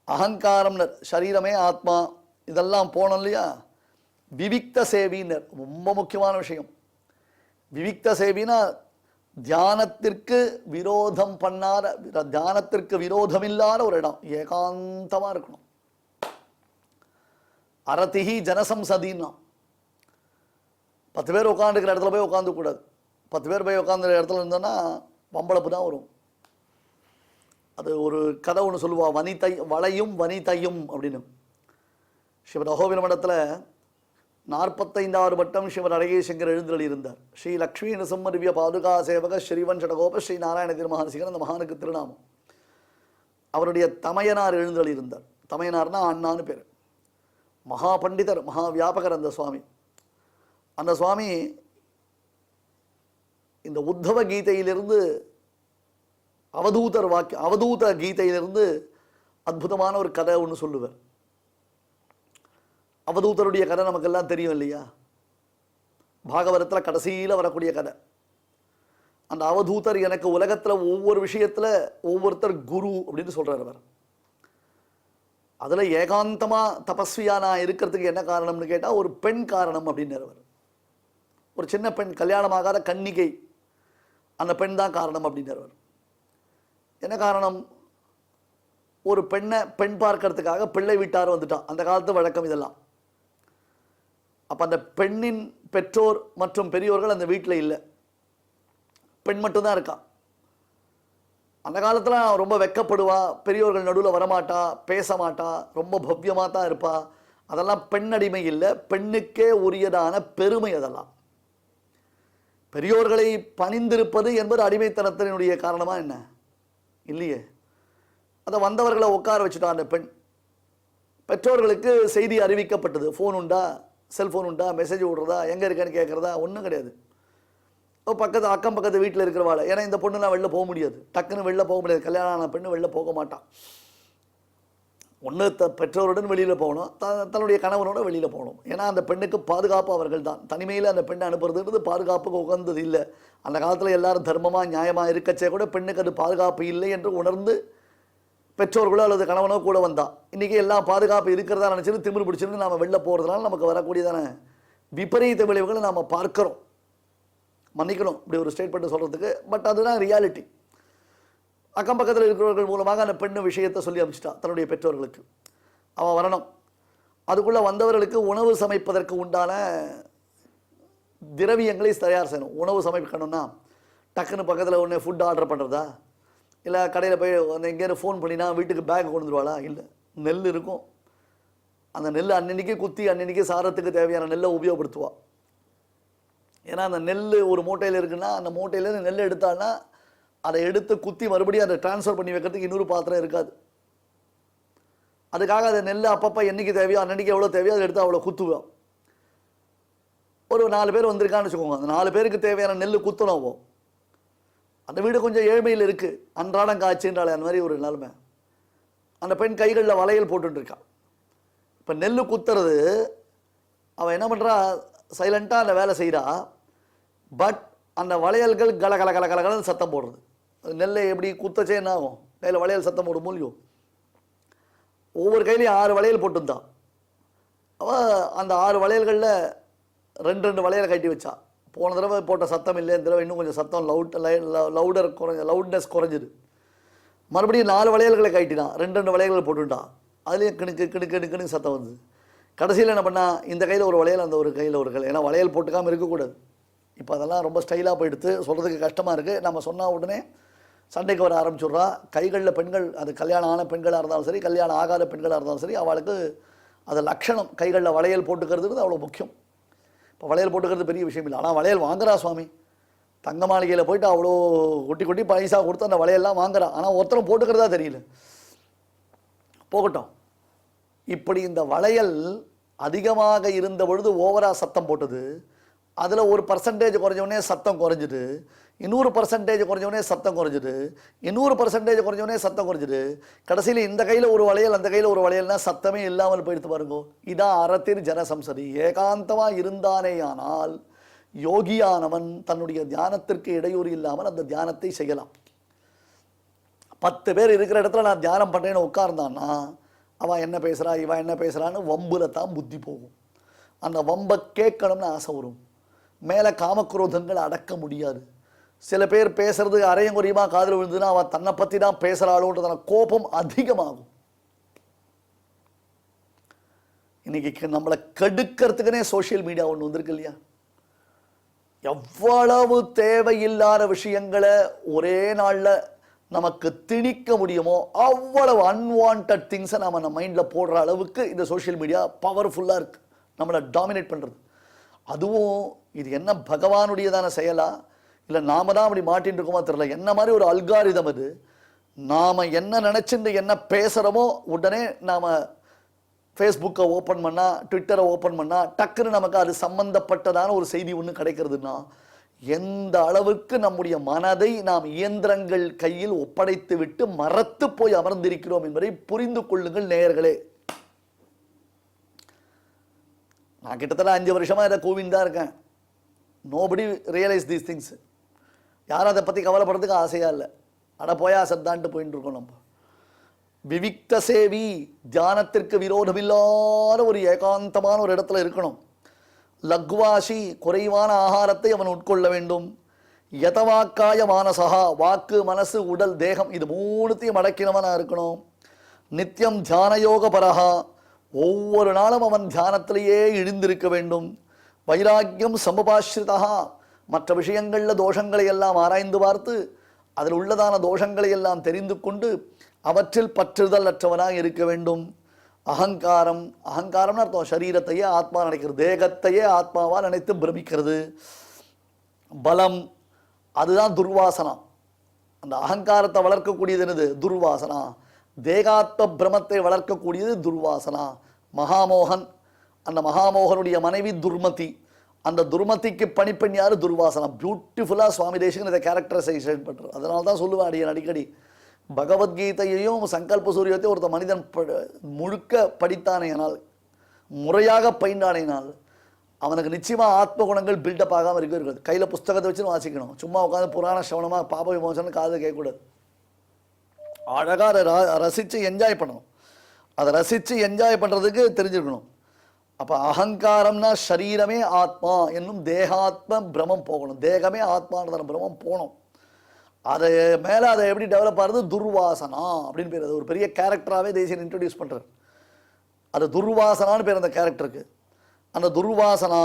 [SPEAKER 5] அகங்காரம்னர் சரீரமே ஆத்மா இதெல்லாம் போனோம் இல்லையா. விவிக்த சேவினர் ரொம்ப முக்கியமான விஷயம். விவிக்த சேவினா தியானத்திற்கு விரோதம் பண்ணாத, தியானத்திற்கு விரோதம் இல்லாத ஒரு இடம், ஏகாந்தமாக இருக்கணும். அரதிஹி ஜனசம்சதின்னா 10 பேர் உட்காந்துருக்கிற இடத்துல போய் உட்காந்துக்கூடாது. 10 பேர் போய் உட்காந்துருக்கிற இடத்துல இருந்தோன்னா வம்பளப்பு தான் வரும். அது ஒரு கதை ஒன்று சொல்லுவா, வளையும் வனிதையும் அப்படின்னு. சிவர் அகோபில மடத்தில் 45வது பட்டம் சிவர் அழகேசங்கர் எழுந்தருளி இருந்தார். ஸ்ரீ லக்ஷ்மி நரசிம்ம திவ்ய பாதுகா சேவக ஸ்ரீவன் சடகோப ஸ்ரீ நாராயண திருமகாசிகர் அந்த மகானுக்கு திருநாமம். அவருடைய தமையனார் எழுந்தருளி இருந்தார். தமையனார்னா அண்ணான்னு பேர். மகா பண்டிதர், மகா வியாபகர் அந்த சுவாமி. அந்த சுவாமி இந்த உத்தவ கீதையிலிருந்து அவதூத கீதையிலிருந்து அற்புதமான ஒரு கதை ஒன்று சொல்லுவார். அவதூதருடைய கதை நமக்கெல்லாம் தெரியும் இல்லையா? பாகவதத்தில் கடைசியில் வரக்கூடிய கதை. அந்த அவதூதர் எனக்கு உலகத்தில் ஒவ்வொரு விஷயத்தில் ஒவ்வொருத்தர் குரு அப்படின்னு சொல்கிறார் அவர். அதில் ஏகாந்தமாக தபஸ்வியா நான் இருக்கிறதுக்கு என்ன காரணம்னு கேட்டால் ஒரு பெண் காரணம் அப்படின்னார் அவர். ஒரு சின்ன பெண், கல்யாணமாகாத கன்னிகை, அந்த பெண் தான் காரணம் அப்படின்னார் அவர். என்ன காரணம்? ஒரு பெண் பார்க்கறதுக்காக பிள்ளை வீட்டார் வந்துட்டான். அந்த காலத்து வழக்கம் இதெல்லாம். அப்போ அந்த பெண்ணின் பெற்றோர் மற்றும் பெரியோர்கள் அந்த வீட்டில் இல்லை, பெண் மட்டும்தான் இருக்கா. அந்த காலத்தில் ரொம்ப வெக்கப்படுவா, பெரியோர்கள் நடுவில் வரமாட்டா, பேச மாட்டா, ரொம்ப பவ்யமாக தான் இருப்பா. அதெல்லாம் பெண் அடிமை இல்லை, பெண்ணுக்கே உரியதான பெருமை. அதெல்லாம் பெரியோர்களை பணிந்திருப்பது என்பது அடிமைத்தனத்தினுடைய காரணமாக என்ன இல்லையே. அதை வந்தவர்களை உட்கார வச்சுட்டா அந்த பெண். பெற்றோர்களுக்கு செய்தி அறிவிக்கப்பட்டது. ஃபோன் உண்டா, செல்ஃபோன் உண்டா, மெசேஜ் விடுறதா, எங்கே இருக்கேன்னு கேட்குறதா, ஒன்றும் கிடையாது. பக்கத்து அக்கம் பக்கத்து வீட்டில் இருக்கிறவாள். ஏன்னா இந்த பொண்ணுலாம் வெளில போக முடியாது, டக்குன்னு வெளில போக முடியாது. கல்யாணம் ஆன பெண்ணு வெளில போக மாட்டான். ஒன்று பெற்றோருடன் வெளியில் போகணும், தன்னுடைய கணவனோட வெளியில் போகணும். ஏன்னா அந்த பெண்ணுக்கு பாதுகாப்பு அவர்கள் தான். தனிமையில் அந்த பெண்ணை அனுப்புறதுன்றது பாதுகாப்புக்கு உகந்தது இல்லை. அந்த காலத்தில் எல்லாரும் தர்மமாக நியாயமாக இருக்கச்சே கூட பெண்ணுக்கு அது பாதுகாப்பு இல்லை என்று உணர்ந்து பெற்றோர்களோ அல்லது கணவனோ கூட வந்தான். இன்றைக்கி எல்லாம் பாதுகாப்பு இருக்கிறதா நினச்சிட்டு திமிரு பிடிச்சிருந்து நாம் வெளில போகிறதுனால நமக்கு வரக்கூடியதான விபரீத விளைவுகளை நாம் பார்க்குறோம். மன்னிக்கணும் இப்படி ஒரு ஸ்டேட்மெண்ட் சொல்கிறதுக்கு, பட் அதுதான் ரியாலிட்டி. அக்கம் பக்கத்தில் இருக்கிறவர்கள் மூலமாக அந்த பெண்ணு விஷயத்தை சொல்லி அனுப்பிச்சிட்டா தன்னுடைய பெற்றோர்களுக்கு. அவன் வரணும். அதுக்குள்ளே வந்தவர்களுக்கு உணவு சமைப்பதற்கு உண்டான திரவியங்களை தயார் செய்யணும். உணவு சமைக்கணும்னா டக்குன்னு பக்கத்தில் ஒன்று ஃபுட் ஆர்டர் பண்ணுறதா, இல்லை கடையில் போய் அந்த எங்கேயாவது ஃபோன் பண்ணினா வீட்டுக்கு பேக் கொண்டு வந்துடுவாளா? இல்லை, நெல் இருக்கும். அந்த நெல் அன்னன்னைக்கு குத்தி அன்னன்னைக்கு சாரத்துக்கு தேவையான நெல்லை உபயோகப்படுத்துவாள். ஏன்னா அந்த நெல் ஒரு மூட்டையில் இருக்குன்னா அந்த மூட்டையிலேருந்து நெல் எடுத்தான்னா அதை எடுத்து குத்தி மறுபடியும் அதை டிரான்ஸ்ஃபர் பண்ணி வைக்கிறதுக்கு இன்னொரு பாத்திரம் இருக்காது. அதுக்காக அதை நெல் அப்பப்போ என்றைக்கு தேவையோ அன்னன்னைக்கு எவ்வளோ தேவையோ அதை எடுத்து அவ்வளோ குத்துவோம். ஒரு 4 பேர் வந்திருக்கான்னு வச்சுக்கோங்க, அந்த 4 பேருக்கு தேவையான நெல் குத்தணும். அந்த வீடு கொஞ்சம் ஏழ்மையில் இருக்குது, அன்றாடம் காய்ச்சின்றாலே அந்த மாதிரி ஒரு நிலைமை. அந்த பெண் கைகளில் வளையல் போட்டுருக்கா. இப்போ நெல் குத்துறது அவன் என்ன பண்ணுறா, சைலண்ட்டாக அந்த வேலை செய்கிறா. பட் அந்த வளையல்கள் கல கல கல கலகலன்னு சத்தம் போடுறது. நெல்லை எப்படி குத்தச்சே என்ன ஆகும், கையில் வளையல் சத்தம் போடும் மூலியம். ஒவ்வொரு கையிலையும் 6 வளையல் போட்டுருந்தான். அவள் அந்த 6 வளையல்களில் 2 வளையலை கட்டி வச்சா. போன தடவை போட்ட சத்தம் இல்லை, இந்த தடவை இன்னும் கொஞ்சம் சத்தம் லவுட்னஸ் குறைஞ்சிது. மறுபடியும் 4 வளையல்களை கட்டினான், 2 வளையல்களை போட்டுட்டான். அதுலேயும் கிணுக்கு கிணுக்கு கிணுக்குன்னு சத்தம் வந்து கடைசியில் என்ன பண்ணா, இந்த கையில் ஒரு வளையல் அந்த ஒரு கையில் ஒரு கையில். ஏன்னா வளையல் போட்டுக்காமல் இருக்கக்கூடாது. இப்போ அதெல்லாம் ரொம்ப ஸ்டைலாக போயிடுத்து, சொல்கிறதுக்கு கஷ்டமாக இருக்குது. நம்ம சொன்னால் உடனே சண்டைக்கு வர ஆரம்பிச்சுட்றா. கைகளில் பெண்கள், அது கல்யாணம் ஆன பெண்களாக இருந்தாலும் சரி, கல்யாணம் ஆகாத பெண்களாக இருந்தாலும் சரி, அவளுக்கு அது லட்சணம். கைகளில் வளையல் போட்டுக்கிறது அவ்வளோ முக்கியம். இப்போ வளையல் போட்டுக்கிறது பெரிய விஷயம் இல்லை. ஆனால் வளையல் வாங்குறா சுவாமி. தங்க மாளிகையில் போயிட்டு அவ்வளோ கொட்டி கொட்டி பைசா கொடுத்து அந்த வளையல்லாம் வாங்குறா. ஆனால் ஒருத்தரும் போட்டுக்கிறதா தெரியல. போகட்டும். இப்படி இந்த வளையல் அதிகமாக இருந்த பொழுது ஓவராக சத்தம் போட்டது. அதில் ஒரு பர்சன்டேஜ் குறைஞ்சவொடனே சத்தம் குறைஞ்சிது, இன்னொரு பர்சன்டேஜ் குறைஞ்சவொடனே சத்தம் குறைஞ்சிது, இன்னொரு பர்சன்டேஜ் குறைஞ்சவொடனே சத்தம் குறைஞ்சிது. கடைசியில் இந்த கையில் ஒரு வளையல் அந்த கையில் ஒரு வளையல்னா சத்தமே இல்லாமல் போயிடுத்து பாருங்கோ. இதான் அறத்தின் ஜனசம்சதி. ஏகாந்தமாக இருந்தானேயானால் யோகியானவன் தன்னுடைய தியானத்திற்கு இடையூறு இல்லாமல் அந்த தியானத்தை செய்யலாம். 10 பேர் இருக்கிற இடத்துல நான் தியானம் பண்ணுறேன்னு உட்கார்ந்தான்னா அவன் என்ன பேசுகிறா இவன் என்ன பேசுகிறான்னு வம்புல தான் புத்தி போகும். அந்த வம்பை கேட்கணும்னு ஆசை வரும். மேலே காமக்ரோதங்கள் அடக்க முடியாது. சில பேர் பேசுறது அரையும் குறையுமா காதில் விழுந்துன்னா அவன் தன்னை பற்றி தான் பேசுகிறாளோன்றதான கோபம் அதிகமாகும். இன்னைக்கு நம்மளை கெடுக்கிறதுக்குனே சோஷியல் மீடியா ஒன்று வந்திருக்கு இல்லையா? எவ்வளவு தேவையில்லாத விஷயங்களை ஒரே நாளில் நமக்கு திணிக்க முடியுமோ அவ்வளவு அன்வான்ட் திங்ஸை நம்ம மைண்டில் போடுற அளவுக்கு இந்த சோஷியல் மீடியா பவர்ஃபுல்லாக இருக்குது, நம்மளை டாமினேட் பண்ணுறது. அதுவும் இது என்ன பகவானுடையதான செயலா இல்லை நாம தான் அப்படி மாட்டின்னு இருக்கோமா தெரியல. என்ன மாதிரி ஒரு அல்காரிதம் அது. நாம் என்ன நினச்சிட்டு என்ன பேசுகிறோமோ உடனே நாம் ஃபேஸ்புக்கை ஓப்பன் பண்ணால், ட்விட்டரை ஓப்பன் பண்ணால் டக்குன்னு நமக்கு அது சம்பந்தப்பட்டதான ஒரு செய்தி ஒன்று கிடைக்கிறதுனா எந்த அளவுக்கு நம்முடைய மனதை நாம் இயந்திரங்கள் கையில் ஒப்படைத்து விட்டு மறத்து போய் அமர்ந்திருக்கிறோம் என்பதை புரிந்து கொள்ளுங்கள் நேயர்களே. நான் கிட்டத்தட்ட 5 வருஷமாக இதை கூவின்னு தான் இருக்கேன். Nobody realise these things. யாரும் அதை பற்றி கவலைப்படுறதுக்கு ஆசையாக இல்லை. அட போயா சத்தான்ட்டு போயிட்டு இருக்கோம். நம்ம விவிக்த சேவி, தியானத்திற்கு விரோதமில்லாத ஒரு ஏகாந்தமான ஒரு இடத்துல இருக்கணும். லக்வாசி, குறைவான ஆகாரத்தை அவன் உட்கொள்ள வேண்டும். யதவாக்காய மானசா, வாக்கு மனசு உடல் தேகம் இது மூணுத்தையும் அடக்கினவனாக இருக்கணும். நித்தியம் தியானயோக பரஹா, ஒவ்வொரு நாளும் அவன் தியானத்திலேயே இழிந்திருக்க வேண்டும். வைராக்கியம் சமுபாஸ்ரிதா, மற்ற விஷயங்களில் தோஷங்களை எல்லாம் ஆராய்ந்து பார்த்து அதில் உள்ளதான தோஷங்களை எல்லாம் தெரிந்து கொண்டு அவற்றில் பற்றுதல் அற்றவனாக இருக்க வேண்டும். அகங்காரம், அகங்காரம்னு அர்த்தம் சரீரத்தையே ஆத்மா நினைக்கிறது, தேகத்தையே ஆத்மாவாக நினைத்து பிரமிக்கிறது. பலம், அதுதான் துர்வாசனா. அந்த அகங்காரத்தை வளர்க்கக்கூடியது என்னது? துர்வாசனா. தேகாத்ம பிரமத்தை வளர்க்கக்கூடியது துர்வாசனா. மகாமோகன், அந்த மகாமோகனுடைய மனைவி துர்மதி. அந்த துர்மதிக்கு பணிப்பெண் யார்? துர்வாசனா. பியூட்டிஃபுல்லாக சுவாமி தேசிகன் இதை கேரக்டரைசேஷன் பண்ணுறார். அதனால தான் சொல்லுவேன் அடிக்கடி, பகவத்கீதையையும் சங்கல்ப சூரியத்தையும் ஒருத்த மனிதன் முழுக்க படித்தானேனால், முறையாக பயின்றானேனால் அவனுக்கு நிச்சயமாக ஆத்ம குணங்கள் பில்டப் ஆகாமல் இருக்காது. கையில் புஸ்தகத்தை வச்சு வாசிக்கணும். சும்மா உட்காந்து புராண சிரவணமாக பாப விமோசனம் காது கேட்கக்கூடாது. அழகாக ரசித்து என்ஜாய் பண்ணணும். அதை ரசித்து என்ஜாய் பண்ணுறதுக்கு தெரிஞ்சுக்கணும். அப்போ அகங்காரம்னா சரீரமே ஆத்மா என்னும் தேகாத்ம பிரமம் போகணும். தேகமே ஆத்மான்ற பிரமம் போகணும். அதை மேலே அதை எப்படி டெவலப் ஆகிறது? துர்வாசனா அப்படின்னு பேர். அது ஒரு பெரிய கேரக்டராகவே தேசியன் இன்ட்ரடியூஸ் பண்ணுறார். அது துர்வாசனான்னு பேர் அந்த கேரக்டருக்கு. அந்த துர்வாசனா.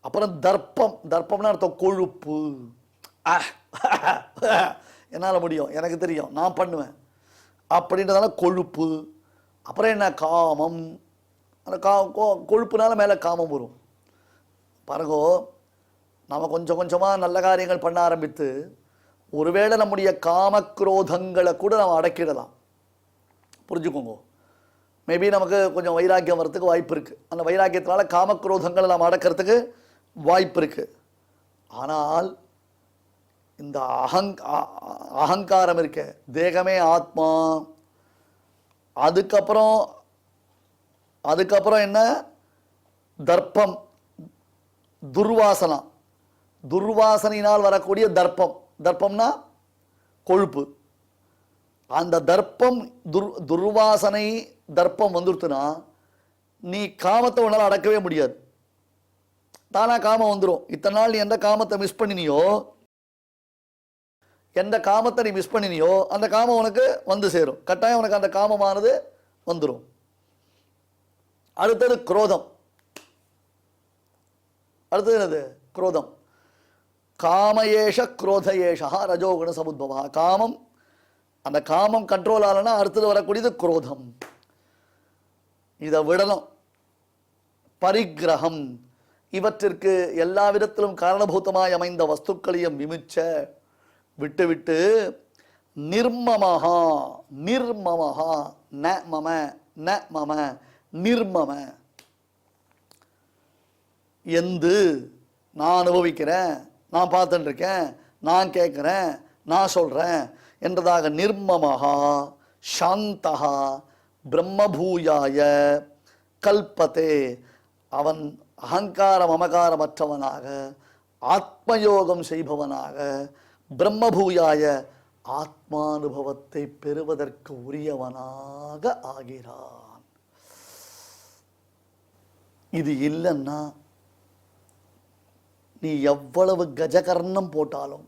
[SPEAKER 5] அப்புறம் தர்ப்பம், தர்ப்பம்னா அர்த்தம் கொழுப்பு. என்னால் முடியும், எனக்கு தெரியும், நான் பண்ணுவேன் அப்படின்றதால கொழுப்பு. அப்புறம் என்ன? காமம். அந்த கொழுப்புனால மேலே காமம் வரும். பாருங்கோ, நம்ம கொஞ்சம் கொஞ்சமாக நல்ல காரியங்கள் பண்ண ஆரம்பித்து ஒருவேளை நம்முடைய காமக்ரோதங்களை கூட நம்ம அடக்கிடலாம். புரிஞ்சுக்கோங்க. மேபி நமக்கு கொஞ்சம் வைராக்கியம் வரத்துக்கு வாய்ப்பு இருக்குது. அந்த வைராக்கியத்தினால காமக்ரோதங்களை நம்ம அடக்கிறதுக்கு வாய்ப்பு இருக்குது. ஆனால் இந்த அகங்காரம் இருக்க, தேகமே ஆத்மா, அதுக்கப்புறம் என்ன? தர்ப்பம், துர்வாசனா. துர்வாசனையினால் வரக்கூடிய தர்ப்பம். தர்ப்பம்னா கொழுப்பு. அந்த தர்ப்பம் துர்வாசனை தர்ப்பம் வந்துடுத்துனா நீ காமத்தை உன்னால் அடக்கவே முடியாது. தானா காமம் வந்துடும். இத்தனை நாள் நீ எந்த காமத்தை மிஸ் பண்ணினியோ, எந்த காமத்தை நீ மிஸ் பண்ணினியோ அந்த காமம் உனக்கு வந்து சேரும். கட்டாயம் உனக்கு அந்த காமமானது வந்துடும். அடுத்தது குரோதம். அடுத்தது என்னது? குரோதம். காமயேஷ குரோதயேஷா ரஜோகுண சமுத்பவா. காமம், அந்த காமம் கண்ட்ரோல் ஆகலைன்னா அடுத்தது வரக்கூடியது குரோதம். இதை விடணும். பரிகிரகம், இவற்றிற்கு எல்லா விதத்திலும் காரணபூதமாய் அமைந்த வஸ்துக்களையும் விமிச்ச விட்டு நிர்மமஹா. நிர்மமஹா, ந மம ந மம நிர்மம. எந்து நான் அனுபவிக்கிறேன், நான் பார்த்துட்டு இருக்கேன், நான் கேட்குறேன், நான் சொல்கிறேன் என்றதாக நிர்மமஹா சாந்தஹா பிரம்மபூயாய கல்பத்தே. அவன் அகங்கார மமகாரமற்றவனாக ஆத்மயோகம் செய்பவனாக பிரம்மபூயாய ஆத்மானுபவத்தை பெறுவதற்கு உரியவனாக ஆகிறான். இது இல்லைன்னா நீ எவ்வளவு கஜகர்ணம் போட்டாலும்,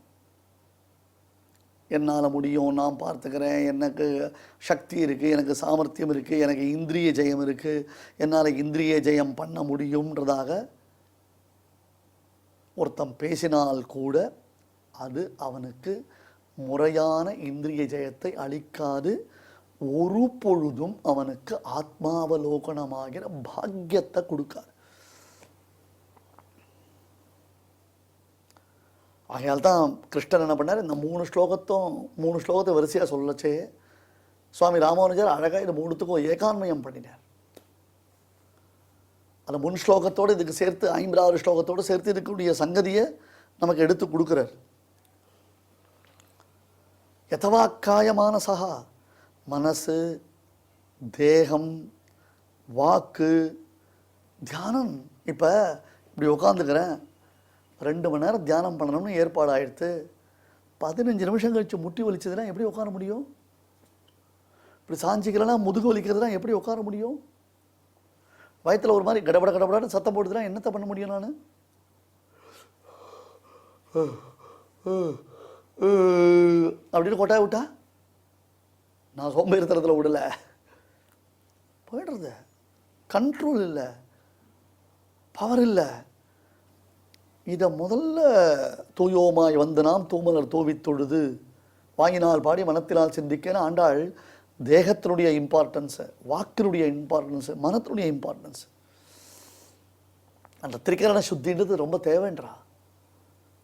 [SPEAKER 5] என்னால் முடியும், நான் பார்த்துக்கிறேன், எனக்கு சக்தி இருக்குது, எனக்கு சாமர்த்தியம் இருக்குது, எனக்கு இந்திரிய ஜெயம் இருக்குது, என்னால் இந்திரிய ஜெயம் பண்ண முடியும்ன்றதாக ஒருத்தன் பேசினால் கூட அது அவனுக்கு முறையான இந்திரிய ஜெயத்தை அளிக்காது. ஒரு பொழுதும் அவனுக்கு ஆத்மாவலோகனமாகிற பாக்கியத்தை கொடுக்காது. ஆகையால் தான் கிருஷ்ணன் என்ன பண்ணார்? இந்த 3 ஸ்லோகத்தை வரிசையாக சொல்லச்சே சுவாமி ராமானுஜர் அழகாக இது 3த்துக்கும் ஏகான்மயம் பண்ணினார். அந்த 3 ஸ்லோகத்தோடு இதுக்கு சேர்த்து 50வது ஸ்லோகத்தோடு சேர்த்து இருக்கக்கூடிய சங்கதியை நமக்கு எடுத்து கொடுக்குறார். யதவாக்காயமான சகா, மனசு, தேகம், வாக்கு, தியானம் இப்போ இப்படி உட்காந்துக்கிறேன், 2 மணி நேரம் தியானம் பண்ணணும்னு ஏற்பாடு ஆயிடுத்து. 15 நிமிஷம் கழிச்சு முட்டி வலிச்சதுன்னா எப்படி உட்கார முடியும்? இப்படி சாஞ்சிக்கலன்னா முதுகு வலிக்கிறதுனா எப்படி உட்கார முடியும்? வயிற்றில் ஒரு மாதிரி கடபட கடபடான்னு சத்தம் போடுதுன்னா என்னத்தை பண்ண முடியும்? நான் அப்படின்னு கொட்டாய விட்டா நான் சோம்பேறித்தனத்தில் விடலை, போயிடுறது. கண்ட்ரோல் இல்லை, பவர் இல்லை. இதை முதல்ல தூயோமாய் வந்து நாம் தூமலர் தூவி தொழுது வாங்கினால் பாடி மனத்தினால் சிந்திக்கன்னு ஆண்டாள் தேகத்தினுடைய இம்பார்ட்டன்ஸு, வாக்கினுடைய இம்பார்ட்டன்ஸு, மனத்தினுடைய இம்பார்ட்டன்ஸ், அந்த திரிகரண சுத்தின்றது ரொம்ப தேவைன்றா.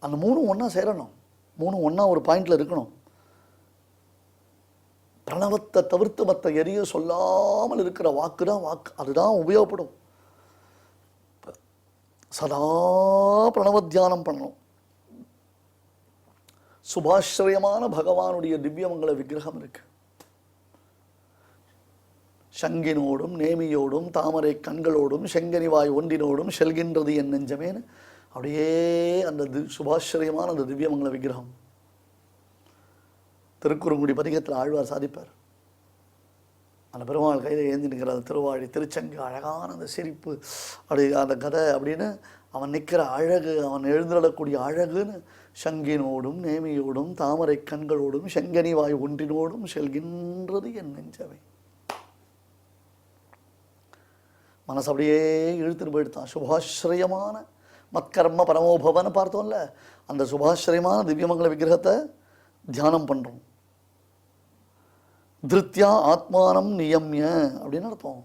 [SPEAKER 5] அந்த 3 ஒன்றா சேரணும், 3 ஒன்றா ஒரு பாயிண்டில் இருக்கணும். பிரணவத்தை தவிர்த்து மற்ற எரிய சொல்லாமல் இருக்கிற வாக்கு தான் வாக்கு, அதுதான் உபயோகப்படும். சதா பிரணவ தியானம் பண்ணணும். சுபாஸ்ரயமான பகவானுடைய திவ்யமங்கல விக்கிரகம் இருக்கு. சங்கினோடும் நேமியோடும் தாமரை கண்களோடும் செங்கனிவாய் ஒன்றினோடும் செல்கின்றது என் நெஞ்சமேன்னு அப்படியே அந்த சுபாஸ்ரயமான அந்த திவ்யமங்கல விக்கிரகம் திருக்குறுங்குடி பதிகத்தில் ஆழ்வார் சாதிப்பார். அந்த பெருமாள் கையில் ஏந்தி நிற்கிற அந்த திருவாழி திருச்சங்கு, அழகான அந்த சிரிப்பு, அப்படி அந்த கதை அப்படின்னு அவன் நிற்கிற அழகு, அவன் எழுந்திரக்கூடிய அழகுன்னு சங்கினோடும் நேமியோடும் தாமரை கண்களோடும் செங்கனி வாய் ஒன்றினோடும் செல்கின்றது என் நெஞ்சமே. மனசு அப்படியே இழுத்துட்டு போயிடுத்தான். சுபாஸ்ரயமான மத்கர்ம பரமோபவன்னு பார்த்தோம்ல, அந்த சுபாஸ்ரயமான திவ்யமங்கல விக்கிரகத்தை தியானம் பண்ணுறோம். திருத்தியா ஆத்மானம் நியமிய அப்படின்னு அர்த்தம்.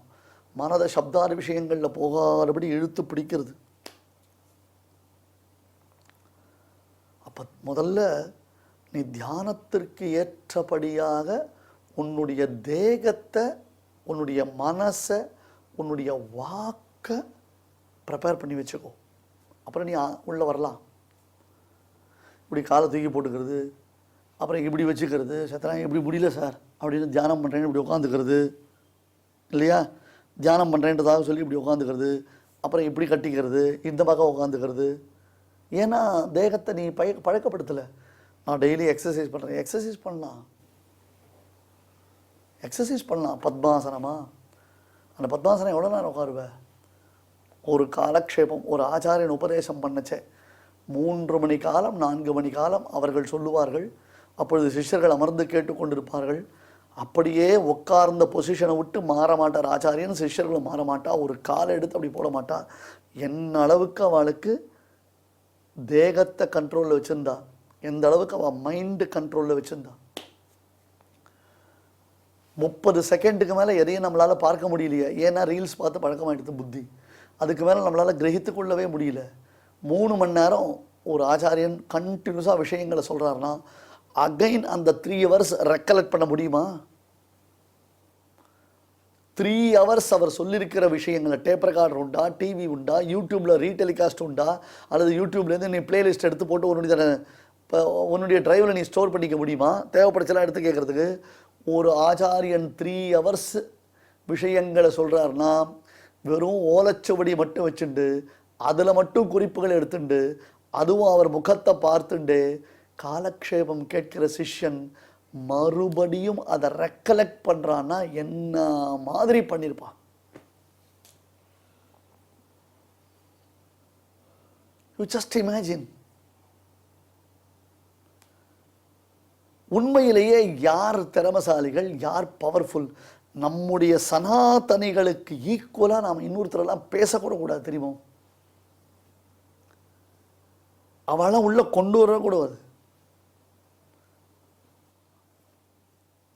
[SPEAKER 5] மனத சப்தார விஷயங்களில் போகாதபடி இழுத்து பிடிக்கிறது. அப்போ முதல்ல நீ தியானத்திற்கு ஏற்றபடியாக உன்னுடைய தேகத்தை, உன்னுடைய மனசை, உன்னுடைய வாக்கை ப்ரிப்பேர் பண்ணி வச்சுக்கோ. அப்புறம் நீ உள்ளே வரலாம். இப்படி காலை தூக்கி போட்டுக்கிறது, அப்புறம் இப்படி வச்சுக்கிறது, சத்தனா இப்படி முடியல சார் அப்படின்னு தியானம் பண்ணுறேன்னு இப்படி உட்காந்துக்கிறது இல்லையா, தியானம் பண்ணுறேன்றதாக சொல்லி இப்படி உட்காந்துக்கிறது, அப்புறம் இப்படி கட்டிக்கிறது, இந்த பக்கம் உட்காந்துக்கிறது. ஏன்னா தேகத்தை நீ பழக்கப்படுத்தலை. நான் டெய்லி எக்ஸசைஸ் பண்ணுறேன், எக்ஸசைஸ் பண்ணலாம். பத்மாசனமா, அந்த பத்மாசனம் எவ்வளோ நேரம் உட்காருவேன்? ஒரு காலக்ஷேபம், ஒரு ஆச்சாரியன் உபதேசம் பண்ணச்சே 3 மணி காலம் 4 மணி காலம் அவர்கள் சொல்லுவார்கள். அப்பொழுது சிஷ்யர்கள் அமர்ந்து கேட்டுக்கொண்டிருப்பார்கள். அப்படியே உட்கார்ந்த பொசிஷனை விட்டு மாற மாட்டார் ஆச்சாரியன், சிஷ்யர்களும் மாற மாட்டா. ஒரு காலை எடுத்து அப்படி போட மாட்டா. என்ன அளவுக்கு அவளுக்கு தேகத்தை கண்ட்ரோலில் வச்சுருந்தா, எந்த அளவுக்கு அவள் மைண்டு கண்ட்ரோலில் வச்சுருந்தா. 30 செகண்டுக்கு மேலே எதையும் நம்மளால் பார்க்க முடியலையே. ஏன்னா ரீல்ஸ் பார்த்து பழக்கமாகிடுது புத்தி. அதுக்கு மேலே நம்மளால் கிரகித்து கொள்ளவே முடியல. 3 மணி நேரம் ஒரு ஆச்சாரியன் கண்டினியூஸாக விஷயங்களை சொல்கிறாருன்னா அகைன் அந்த 3 hours ரெக்கலெக்ட் பண்ண முடியுமா? 3 hours அவர் சொல்லியிருக்கிற விஷயங்களை டேப் ரெக்கார்டர் உண்டா, டிவி உண்டா, யூடியூப்பில் ரீடெலிகாஸ்ட் உண்டா, அல்லது யூடியூப்லேருந்து நீ பிளேலிஸ்ட் எடுத்து போட்டு உன்னுடைய டிரைவில் நீ ஸ்டோர் பண்ணிக்க முடியுமா? தேவைப்படுச்சலாம் எடுத்து கேட்குறதுக்கு. ஒரு ஆச்சாரியன் 3 hours விஷயங்களை சொல்கிறாருன்னா வெறும் ஓலைச்சுவடி மட்டும் வச்சுண்டு அதில் மட்டும் குறிப்புகளை எடுத்துண்டு அதுவும் அவர் முகத்தை பார்த்துண்டு காலக்ஷேபம் கேட்கிற சிஷ்யன் மறுபடியும் அதை ரெக்கலெக்ட் பண்ணுறான்னா என்ன மாதிரி பண்ணியிருப்பான்? You just imagine. உண்மையிலேயே யார் திறமசாலிகள், யார் பவர்ஃபுல்? நம்முடைய சனாதனிகளுக்கு ஈக்குவலாக நாம் இன்னொருத்தரெல்லாம் பேசக்கூட கூடாது, தெரியுமோ? அவெல்லாம் உள்ள கொண்டு வரக்கூடாது.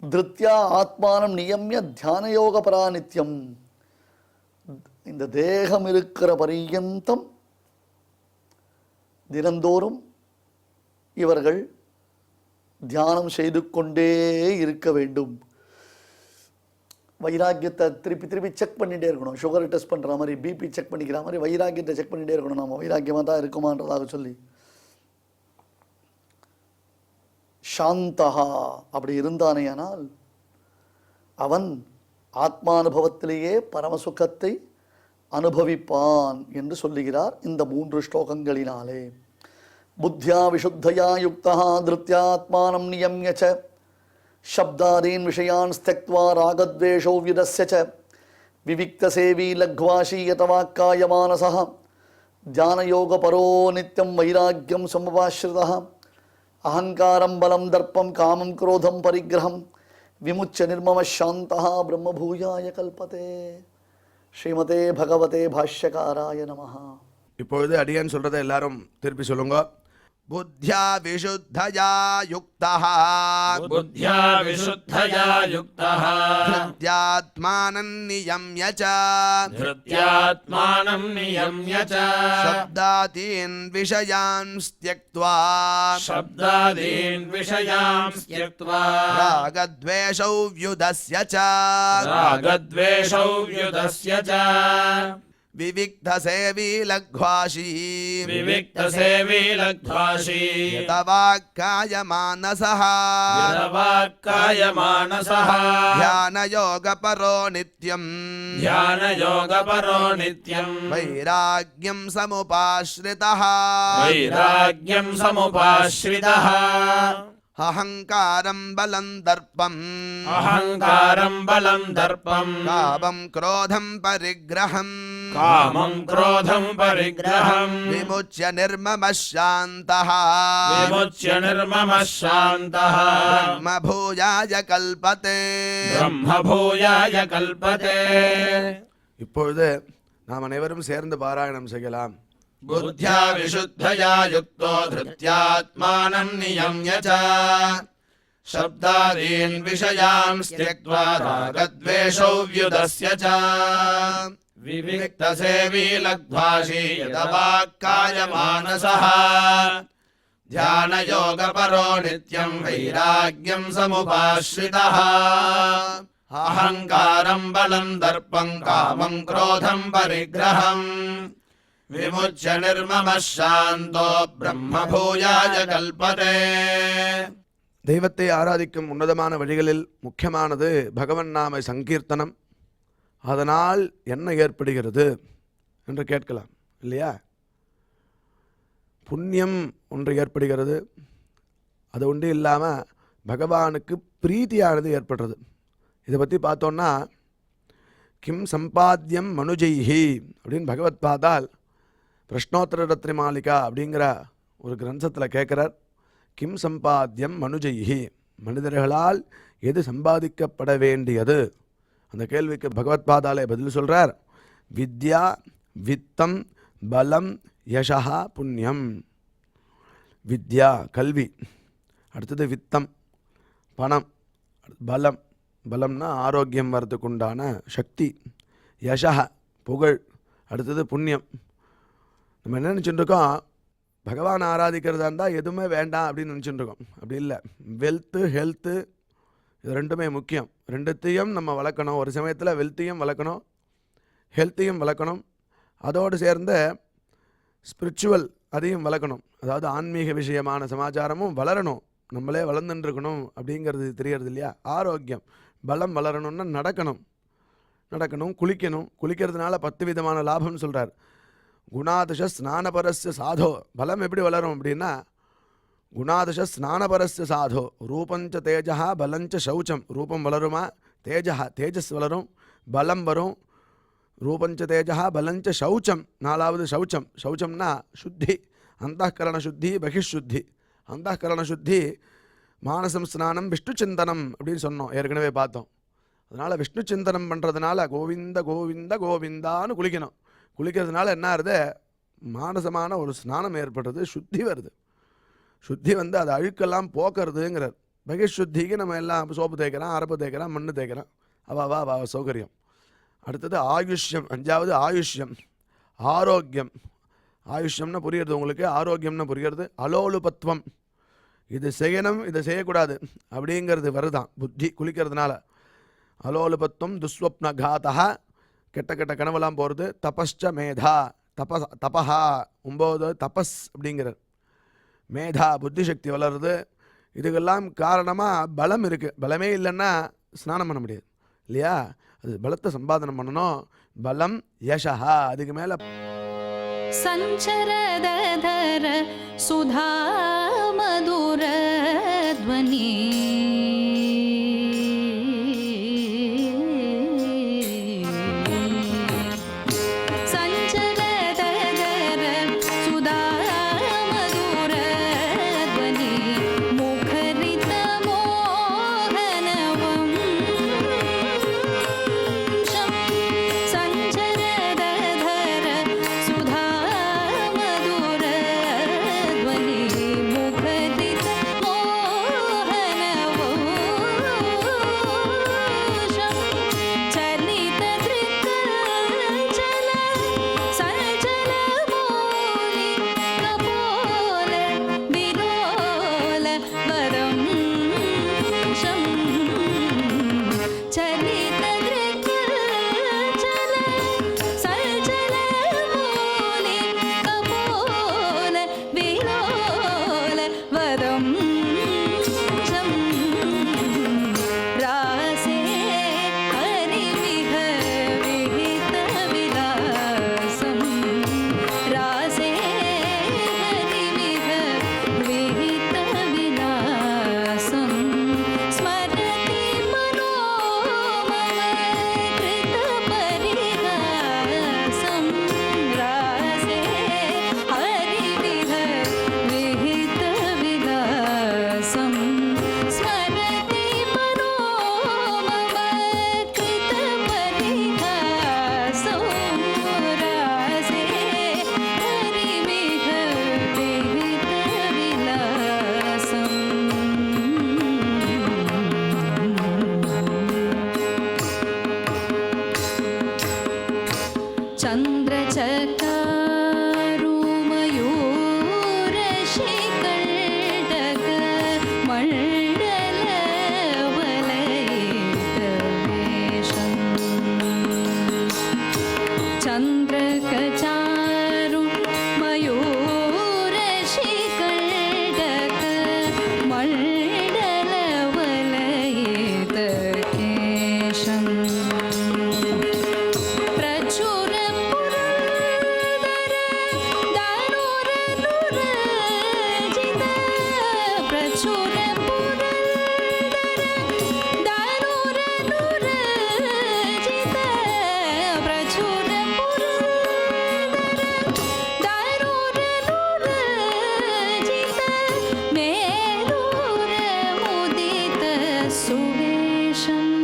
[SPEAKER 5] திருத்தியா ஆத்மானம் நியமிய தியானயோக பராநித்தியம். இந்த தேகம் இருக்கிற பரியந்தம் தினந்தோறும் இவர்கள் தியானம் செய்து கொண்டே இருக்க வேண்டும். வைராக்கியத்தை திருப்பி செக் பண்ணிகிட்டே இருக்கணும். சுகர் டெஸ்ட் பண்ணுற மாதிரி, பிபி செக் பண்ணிக்கிற மாதிரி வைராக்கியத்தை செக் பண்ணிகிட்டே இருக்கணும். நம்ம வைராக்கியமாக தான் இருக்குமான்றதாக சொல்லி சாந்தஹா அப்படி இருந்தானேயானால் அவன் ஆத்மானுபவத்திலேயே பரமசுகத்தை அனுபவிப்பான் என்று சொல்லுகிறார் இந்த 3 ஸ்லோகங்களினாலே. புத்தியா விசுத்தயா யுக்தா திருத்யாத்மானம் நியம்ய ச சப்தாதீன் விஷயான் ஸ்தக்த்வா ராகத்வேஷோ வியுதஸ்ய ச விவிக்த சேவி லக்வாஷி யதவாக்காய மானசஹ தியானயோக பரோ நித்யம் வைராக்கியம் சமபாஸ்ரிதः அகங்காரம் பலம் தர்ப்பம் காமம் குரோதம் பரிகிரகம் விமுச்ய நிர்மம சாந்தः பிரம்மபூயாய கல்பதே. ஸ்ரீமதே பகவதே பாஷ்யகாராய நமஹ.
[SPEAKER 1] இப்பொழுது அடியான் சொல்றதை எல்லாரும் திருப்பி சொல்லுங்க. புத்தியா விசுத்தயா யுக்தः
[SPEAKER 4] புத்தியா விசுத்தயா யுக்தः
[SPEAKER 1] திருத்யாத்மானம் நியம்ய ச
[SPEAKER 4] திருத்யாத்மானம் நியம்ய ச
[SPEAKER 1] சப்தாதீன் விஷயான் ஸ்த்யக்த்வா
[SPEAKER 4] சப்தாதீன் விஷயான் ஸ்த்யக்த்வா
[SPEAKER 1] ராகத்வேஷௌ வ்யுதஸ்ய ச
[SPEAKER 4] ராகத்வேஷௌ வ்யுதஸ்ய ச
[SPEAKER 1] விவிக்த சேவி லக்வாஷி
[SPEAKER 4] விவிக்த சேவி லக்வாஷி
[SPEAKER 1] யதவாக்காய மானசஹ
[SPEAKER 4] யதவாக்காய மானசஹ
[SPEAKER 1] த்யான யோக பரோ நித்யம்
[SPEAKER 4] த்யான யோக பரோ நித்யம்
[SPEAKER 1] வைராக்யம் சமுபாஸ்ரிதः
[SPEAKER 4] வைராக்யம் சமுபாஸ்ரிதः
[SPEAKER 1] அஹங்காரம் பலம் தர்ப்பம்
[SPEAKER 4] அஹங்காரம் பலம் தர்ப்பம்
[SPEAKER 1] காமம் க்ரோதம் பரிகிரஹம்
[SPEAKER 4] காமம் க்ரோதம் பரிகிரஹம்
[SPEAKER 1] விமுச்ய நிர்மம சாந்தः
[SPEAKER 4] விமுச்ய நிர்மம சாந்தः
[SPEAKER 1] பிரம்ம பூயாய கல்பதே.
[SPEAKER 4] பிரம்ம பூயாய கல்பதே.
[SPEAKER 1] இப்பொழுது நாம் அனைவரும் சேர்ந்து பாராயணம் செய்யலாம்.
[SPEAKER 4] புத்தியா விசுத்தயா யுக்தோ திருத்யாத்மானம் நியம்ய ச சப்தாதீன் விஷயான் ஸ்த்யக்த்வா ராகத்வேஷௌ வ்யுதஸ்ய ச விவிக்த சேவி லக்வாஷி யதவாக்காய மானசஹ தியான யோக பரோ நித்யம் வைராக்யம் சமுபாஸ்ரிதः அஹங்காரம் பலம் தர்ப்பம் காமம் குரோதம் பரிகிரஹம் விமுச்ய நிர்மம சாந்தோ பிரம்ம பூயாய கல்பதே.
[SPEAKER 1] தெய்வத்தை ஆராதிக்கும் உன்னதமான வழிகளில் முக்கியமானது பகவன் நாம சங்கீர்த்தனம். அதனால் என்ன ஏற்படுகிறது என்று கேட்கலாம் இல்லையா? புண்ணியம் ஒன்று ஏற்படுகிறது. அது ஒன்று இல்லாமல் பகவானுக்கு பிரீத்தியானது ஏற்படுறது. இதை பற்றி பார்த்தோன்னா கிம் சம்பாத்தியம் மனுஜைஹி அப்படின்னு பகவத் பார்த்தால் பிரஷ்னோத்தர ரத்ன மாளிகா அப்படிங்கிற ஒரு கிரந்தத்தில் கேட்குறார். கிம் சம்பாத்தியம் மனுஜைஹி, மனிதர்களால் எது சம்பாதிக்கப்பட வேண்டியது? அந்த கேள்விக்கு பகவத் பாதாலே பதில் சொல்கிறார். வித்யா வித்தம் பலம் யசா புண்ணியம். வித்யா கல்வி, அடுத்தது வித்தம் பணம், பலம் பலம்னா ஆரோக்கியம் வர்றதுக்கு உண்டான சக்தி, யசா புகழ், அடுத்தது புண்ணியம். நம்ம என்ன நினச்சிட்டுருக்கோம், பகவான் ஆராதிக்கிறதா இருந்தால் எதுவுமே வேண்டாம் அப்படின்னு நினச்சிட்டுருக்கோம். அப்படி இல்லை. வெல்த்து ஹெல்த்து இது ரெண்டுமே முக்கியம். ரெண்டுத்தையும் நம்ம வளர்க்கணும். ஒரு சமயத்தில் வெல்த்தையும் வளர்க்கணும், ஹெல்த்தையும் வளர்க்கணும். அதோடு சேர்ந்து ஸ்பிரிச்சுவல் அதையும் வளர்க்கணும். அதாவது ஆன்மீக விஷயமான சமாச்சாரமும் வளரணும். நம்மளே வளர்ந்துட்டுருக்கணும் அப்படிங்கிறது தெரியறது இல்லையா? ஆரோக்கியம் பலம் வளரணும்னா நடக்கணும், குளிக்கணும். குளிக்கிறதுனால 10 விதமான லாபம்னு சொல்கிறார். குணாதிஷ ஸ்நானபரஸ்ய சாதோ. பலம் எப்படி வளரும் அப்படின்னா குணாதிஷ ஸ்நானபரஸ்ய சாதோ ரூபஞ்ச தேஜா பலஞ்ச சௌச்சம். ரூபம் வளருமா? தேஜஸ் வளரும், பலம் வரும். ரூபஞ்ச தேஜா பலஞ்ச சௌச்சம். 4வது சௌச்சம். சௌச்சம்னா சுத்தி, அந்தःகரண சுத்தி பகிஷுத்தி. அந்தःகரண சுத்தி மானசம் ஸ்நானம் விஷ்ணு சிந்தனம் அப்படின்னு சொன்னோம், ஏற்கனவே பார்த்தோம். அதனால் விஷ்ணு சிந்தனம் பண்ணுறதுனால கோவிந்த கோவிந்த கோவிந்தான்னு குளிக்கணும். குளிக்கிறதுனால என்ன ஆகுது? மானசமான ஒரு ஸ்நானம் ஏற்படுறது, சுத்தி வருது. சுத்தி வந்து அது அழுக்கெல்லாம் போக்குறதுங்கிறார். பகிஷுத்திக்கு நம்ம எல்லாம் சோப்பு தேய்க்கிறோம், அரப்பு தேய்க்கிறோம், மண்ணு தேய்க்கிறோம். அவ சௌகரியம். அடுத்தது ஆயுஷ்யம். 5வது ஆயுஷ்யம், ஆரோக்கியம். ஆயுஷ்யம்னு புரியுறது உங்களுக்கு, ஆரோக்கியம்னு புரியுறது. அலோலுபத்துவம், இது செய்யணும் இதை செய்யக்கூடாது அப்படிங்கிறது வருதான் புத்தி குளிக்கிறதுனால. அலோலுபத்துவம் துஸ்வப்ன காதா, கெட்ட கெட்ட கனவெல்லாம் போகிறது. தபஸ்ச மேதா, தபஹா 9 தபஸ் அப்படிங்கிறார். மேதா புத்தி சக்தி வளருது. இதுக்கெல்லாம் காரணமாக பலம் இருக்குது. பலமே இல்லைன்னா ஸ்நானம் பண்ண முடியாது இல்லையா? அது பலத்தை சம்பாதனம் பண்ணணும். பலம் யசா. அதுக்கு மேலே
[SPEAKER 6] सञ्चरदधर सुधा मधुरध्वनि सञ्चरदधर सुधा मधुरध्वनि मुखरितमोहनवंशं सञ्चरदधर सुधा मधुरध्वनि मुखरितमोहनवंशं चलितदृक्कञ्चल सजलमौलि कपोल विलोल वरंशं चलितदृक्कञ्चल सजलमौलि कपोल विलोल वरंशं रासे हरिविह विहितविलासं रासे हरिविह विहितविलासं स्मरति मनोममकृतपरिहासं रासे हरिविह विहितविलासं स्मरति मनोममकृतपरिहासं रासे हरिविह विहितविलासम् चन्द्रचकारुमयूरशिखण्डक मण्डलवलयितवेषम् चन्द्रकचारु मयूरशिखण्डक मण्डलवलयितकेशम् प्रचुर पुरन्दर दारुरनुरजित प्रचुर पुरन्दर दारुरनुरजित प्रचुर पुरन्दर दारुरनुरजित मेरुरमुदित सुवेशम्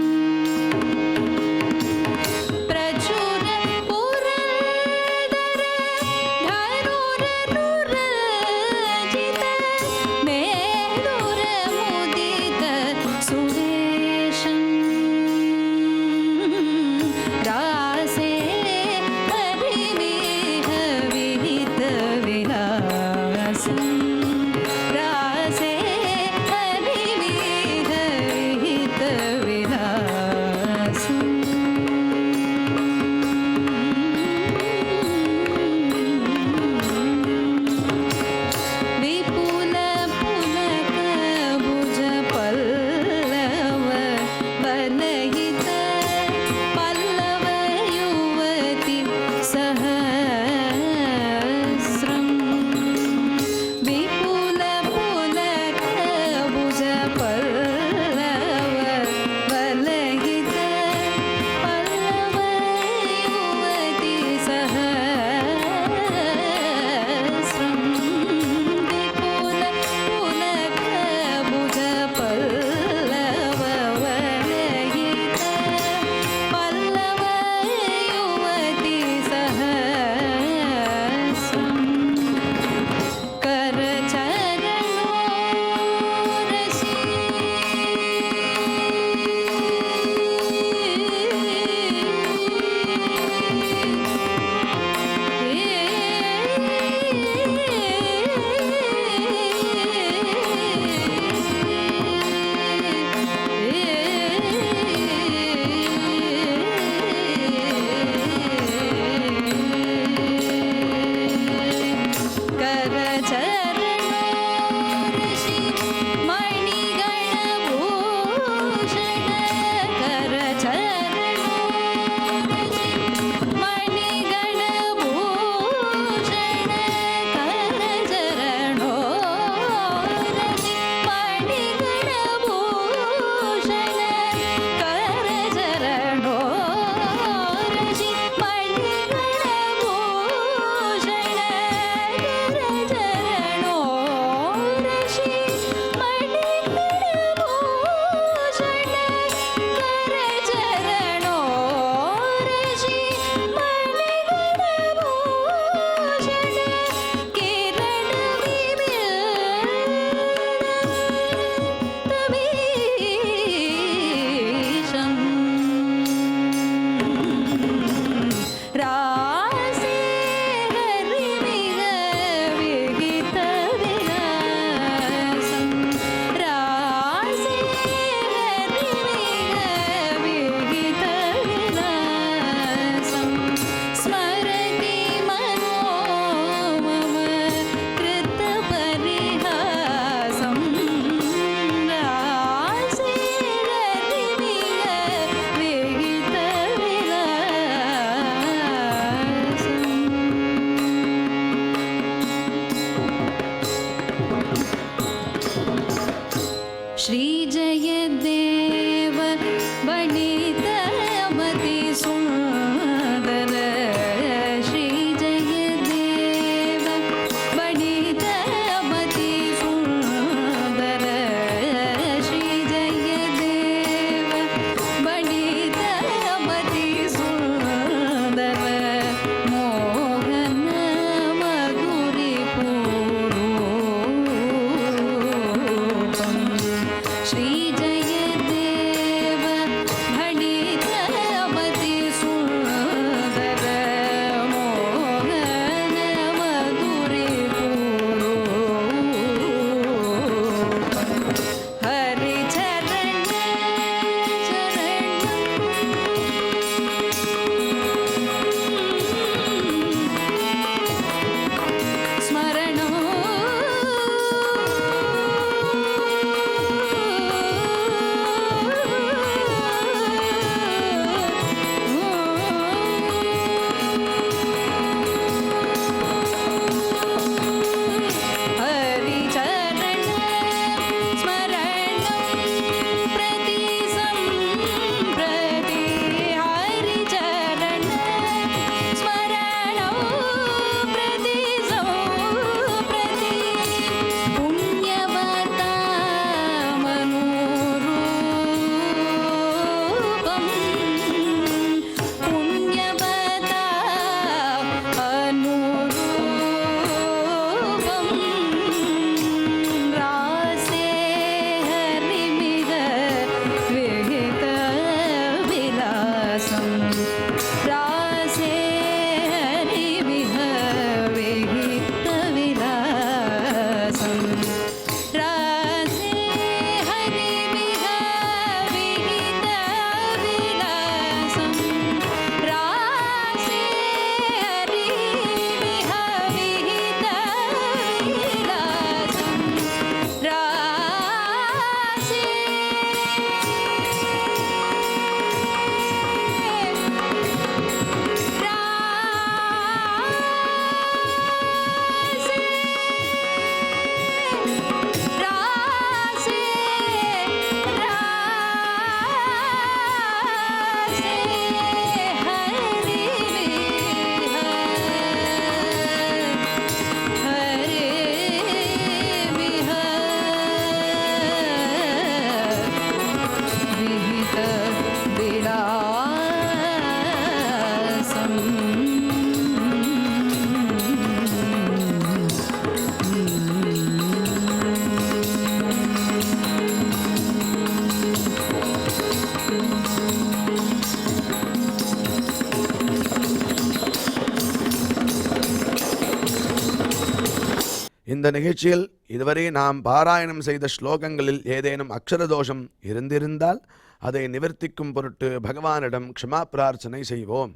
[SPEAKER 1] இந்த நிகழ்ச்சியில் இதுவரை நாம் பாராயணம் செய்த ஸ்லோகங்களில் ஏதேனும் அக்ஷர தோஷம் இருந்திருந்தால் அதை நிவர்த்திக்கும் பொருட்டு பகவானிடம் க்ஷமா பிரார்த்தனை செய்வோம்.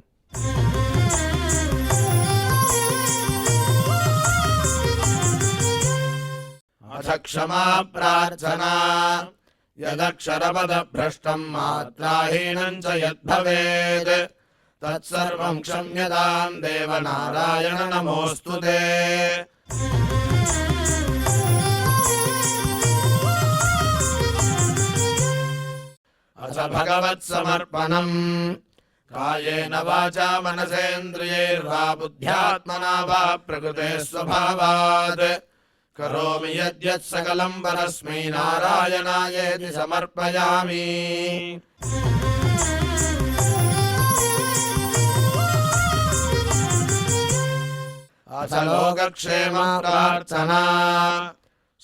[SPEAKER 4] अथ क्षमा प्रार्थना यदक्षरपदभ्रष्टं मात्राहीनं च यद्भवेत् तत्सर्वं क्षम्यतां देवनारायण नमोऽस्तु ते। अथ भगवत्समर्पणम् कायेन वाचा मनसेन्द्रियैर्वा बुद्ध्यात्मना वा प्रकृते स्वभावात् करोमि यद्यत् सकलं परस्मै नारायणायेति समर्पयामि। अथ लोकक्षेम प्रार्थना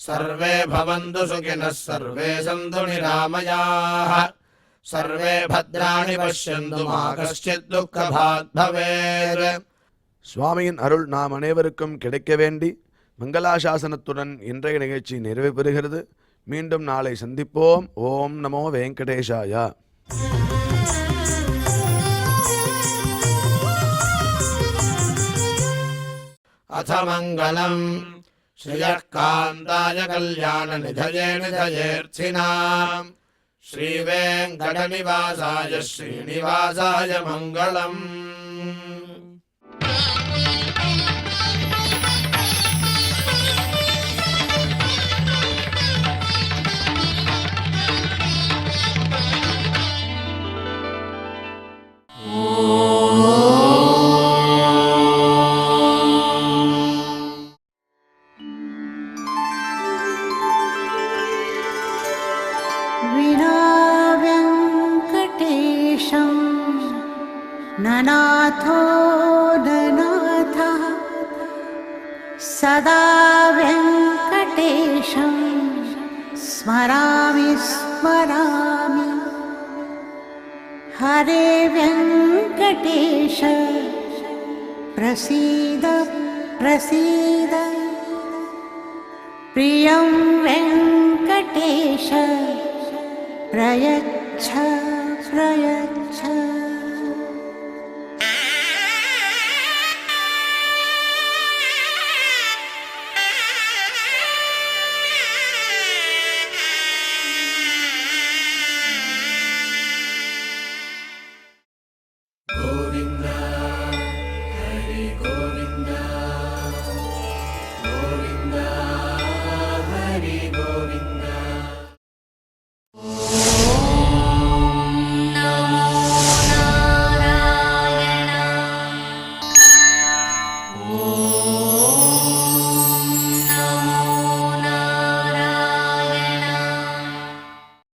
[SPEAKER 4] सर्वे भवन्तु सुखिनः सर्वे सन्तु निरामयाः सर्वे भद्राणि पश्यन्तु मा कश्चित् दुःखभाग् भवेत्.
[SPEAKER 1] சுவாமியின் அருள் நாம் அனைவருக்கும் கிடைக்க வேண்டி மங்களாசாசனத்துடன் இன்றைய நிகழ்ச்சி நிறைவு பெறுகிறது. மீண்டும் நாளை சந்திப்போம். ஓம் நமோ வெங்கடேஷாய.
[SPEAKER 4] अथ मङ्गलम् श्रियः कान्ताय कल्याणनिधये निधयेऽर्थिनाम् श्रीवेङ्कटनिवासाय श्रीनिवासाय मङ्गलम्.
[SPEAKER 7] विनाव्यङ्कटेशं ननाथो ननाथः सदा व्यङ्कटेशं स्मरामि स्मरामि हरे व्यङ्कटेश प्रसीद प्रसीद प्रियं वेङ्कटेश प्रयच्छ प्रयच्छ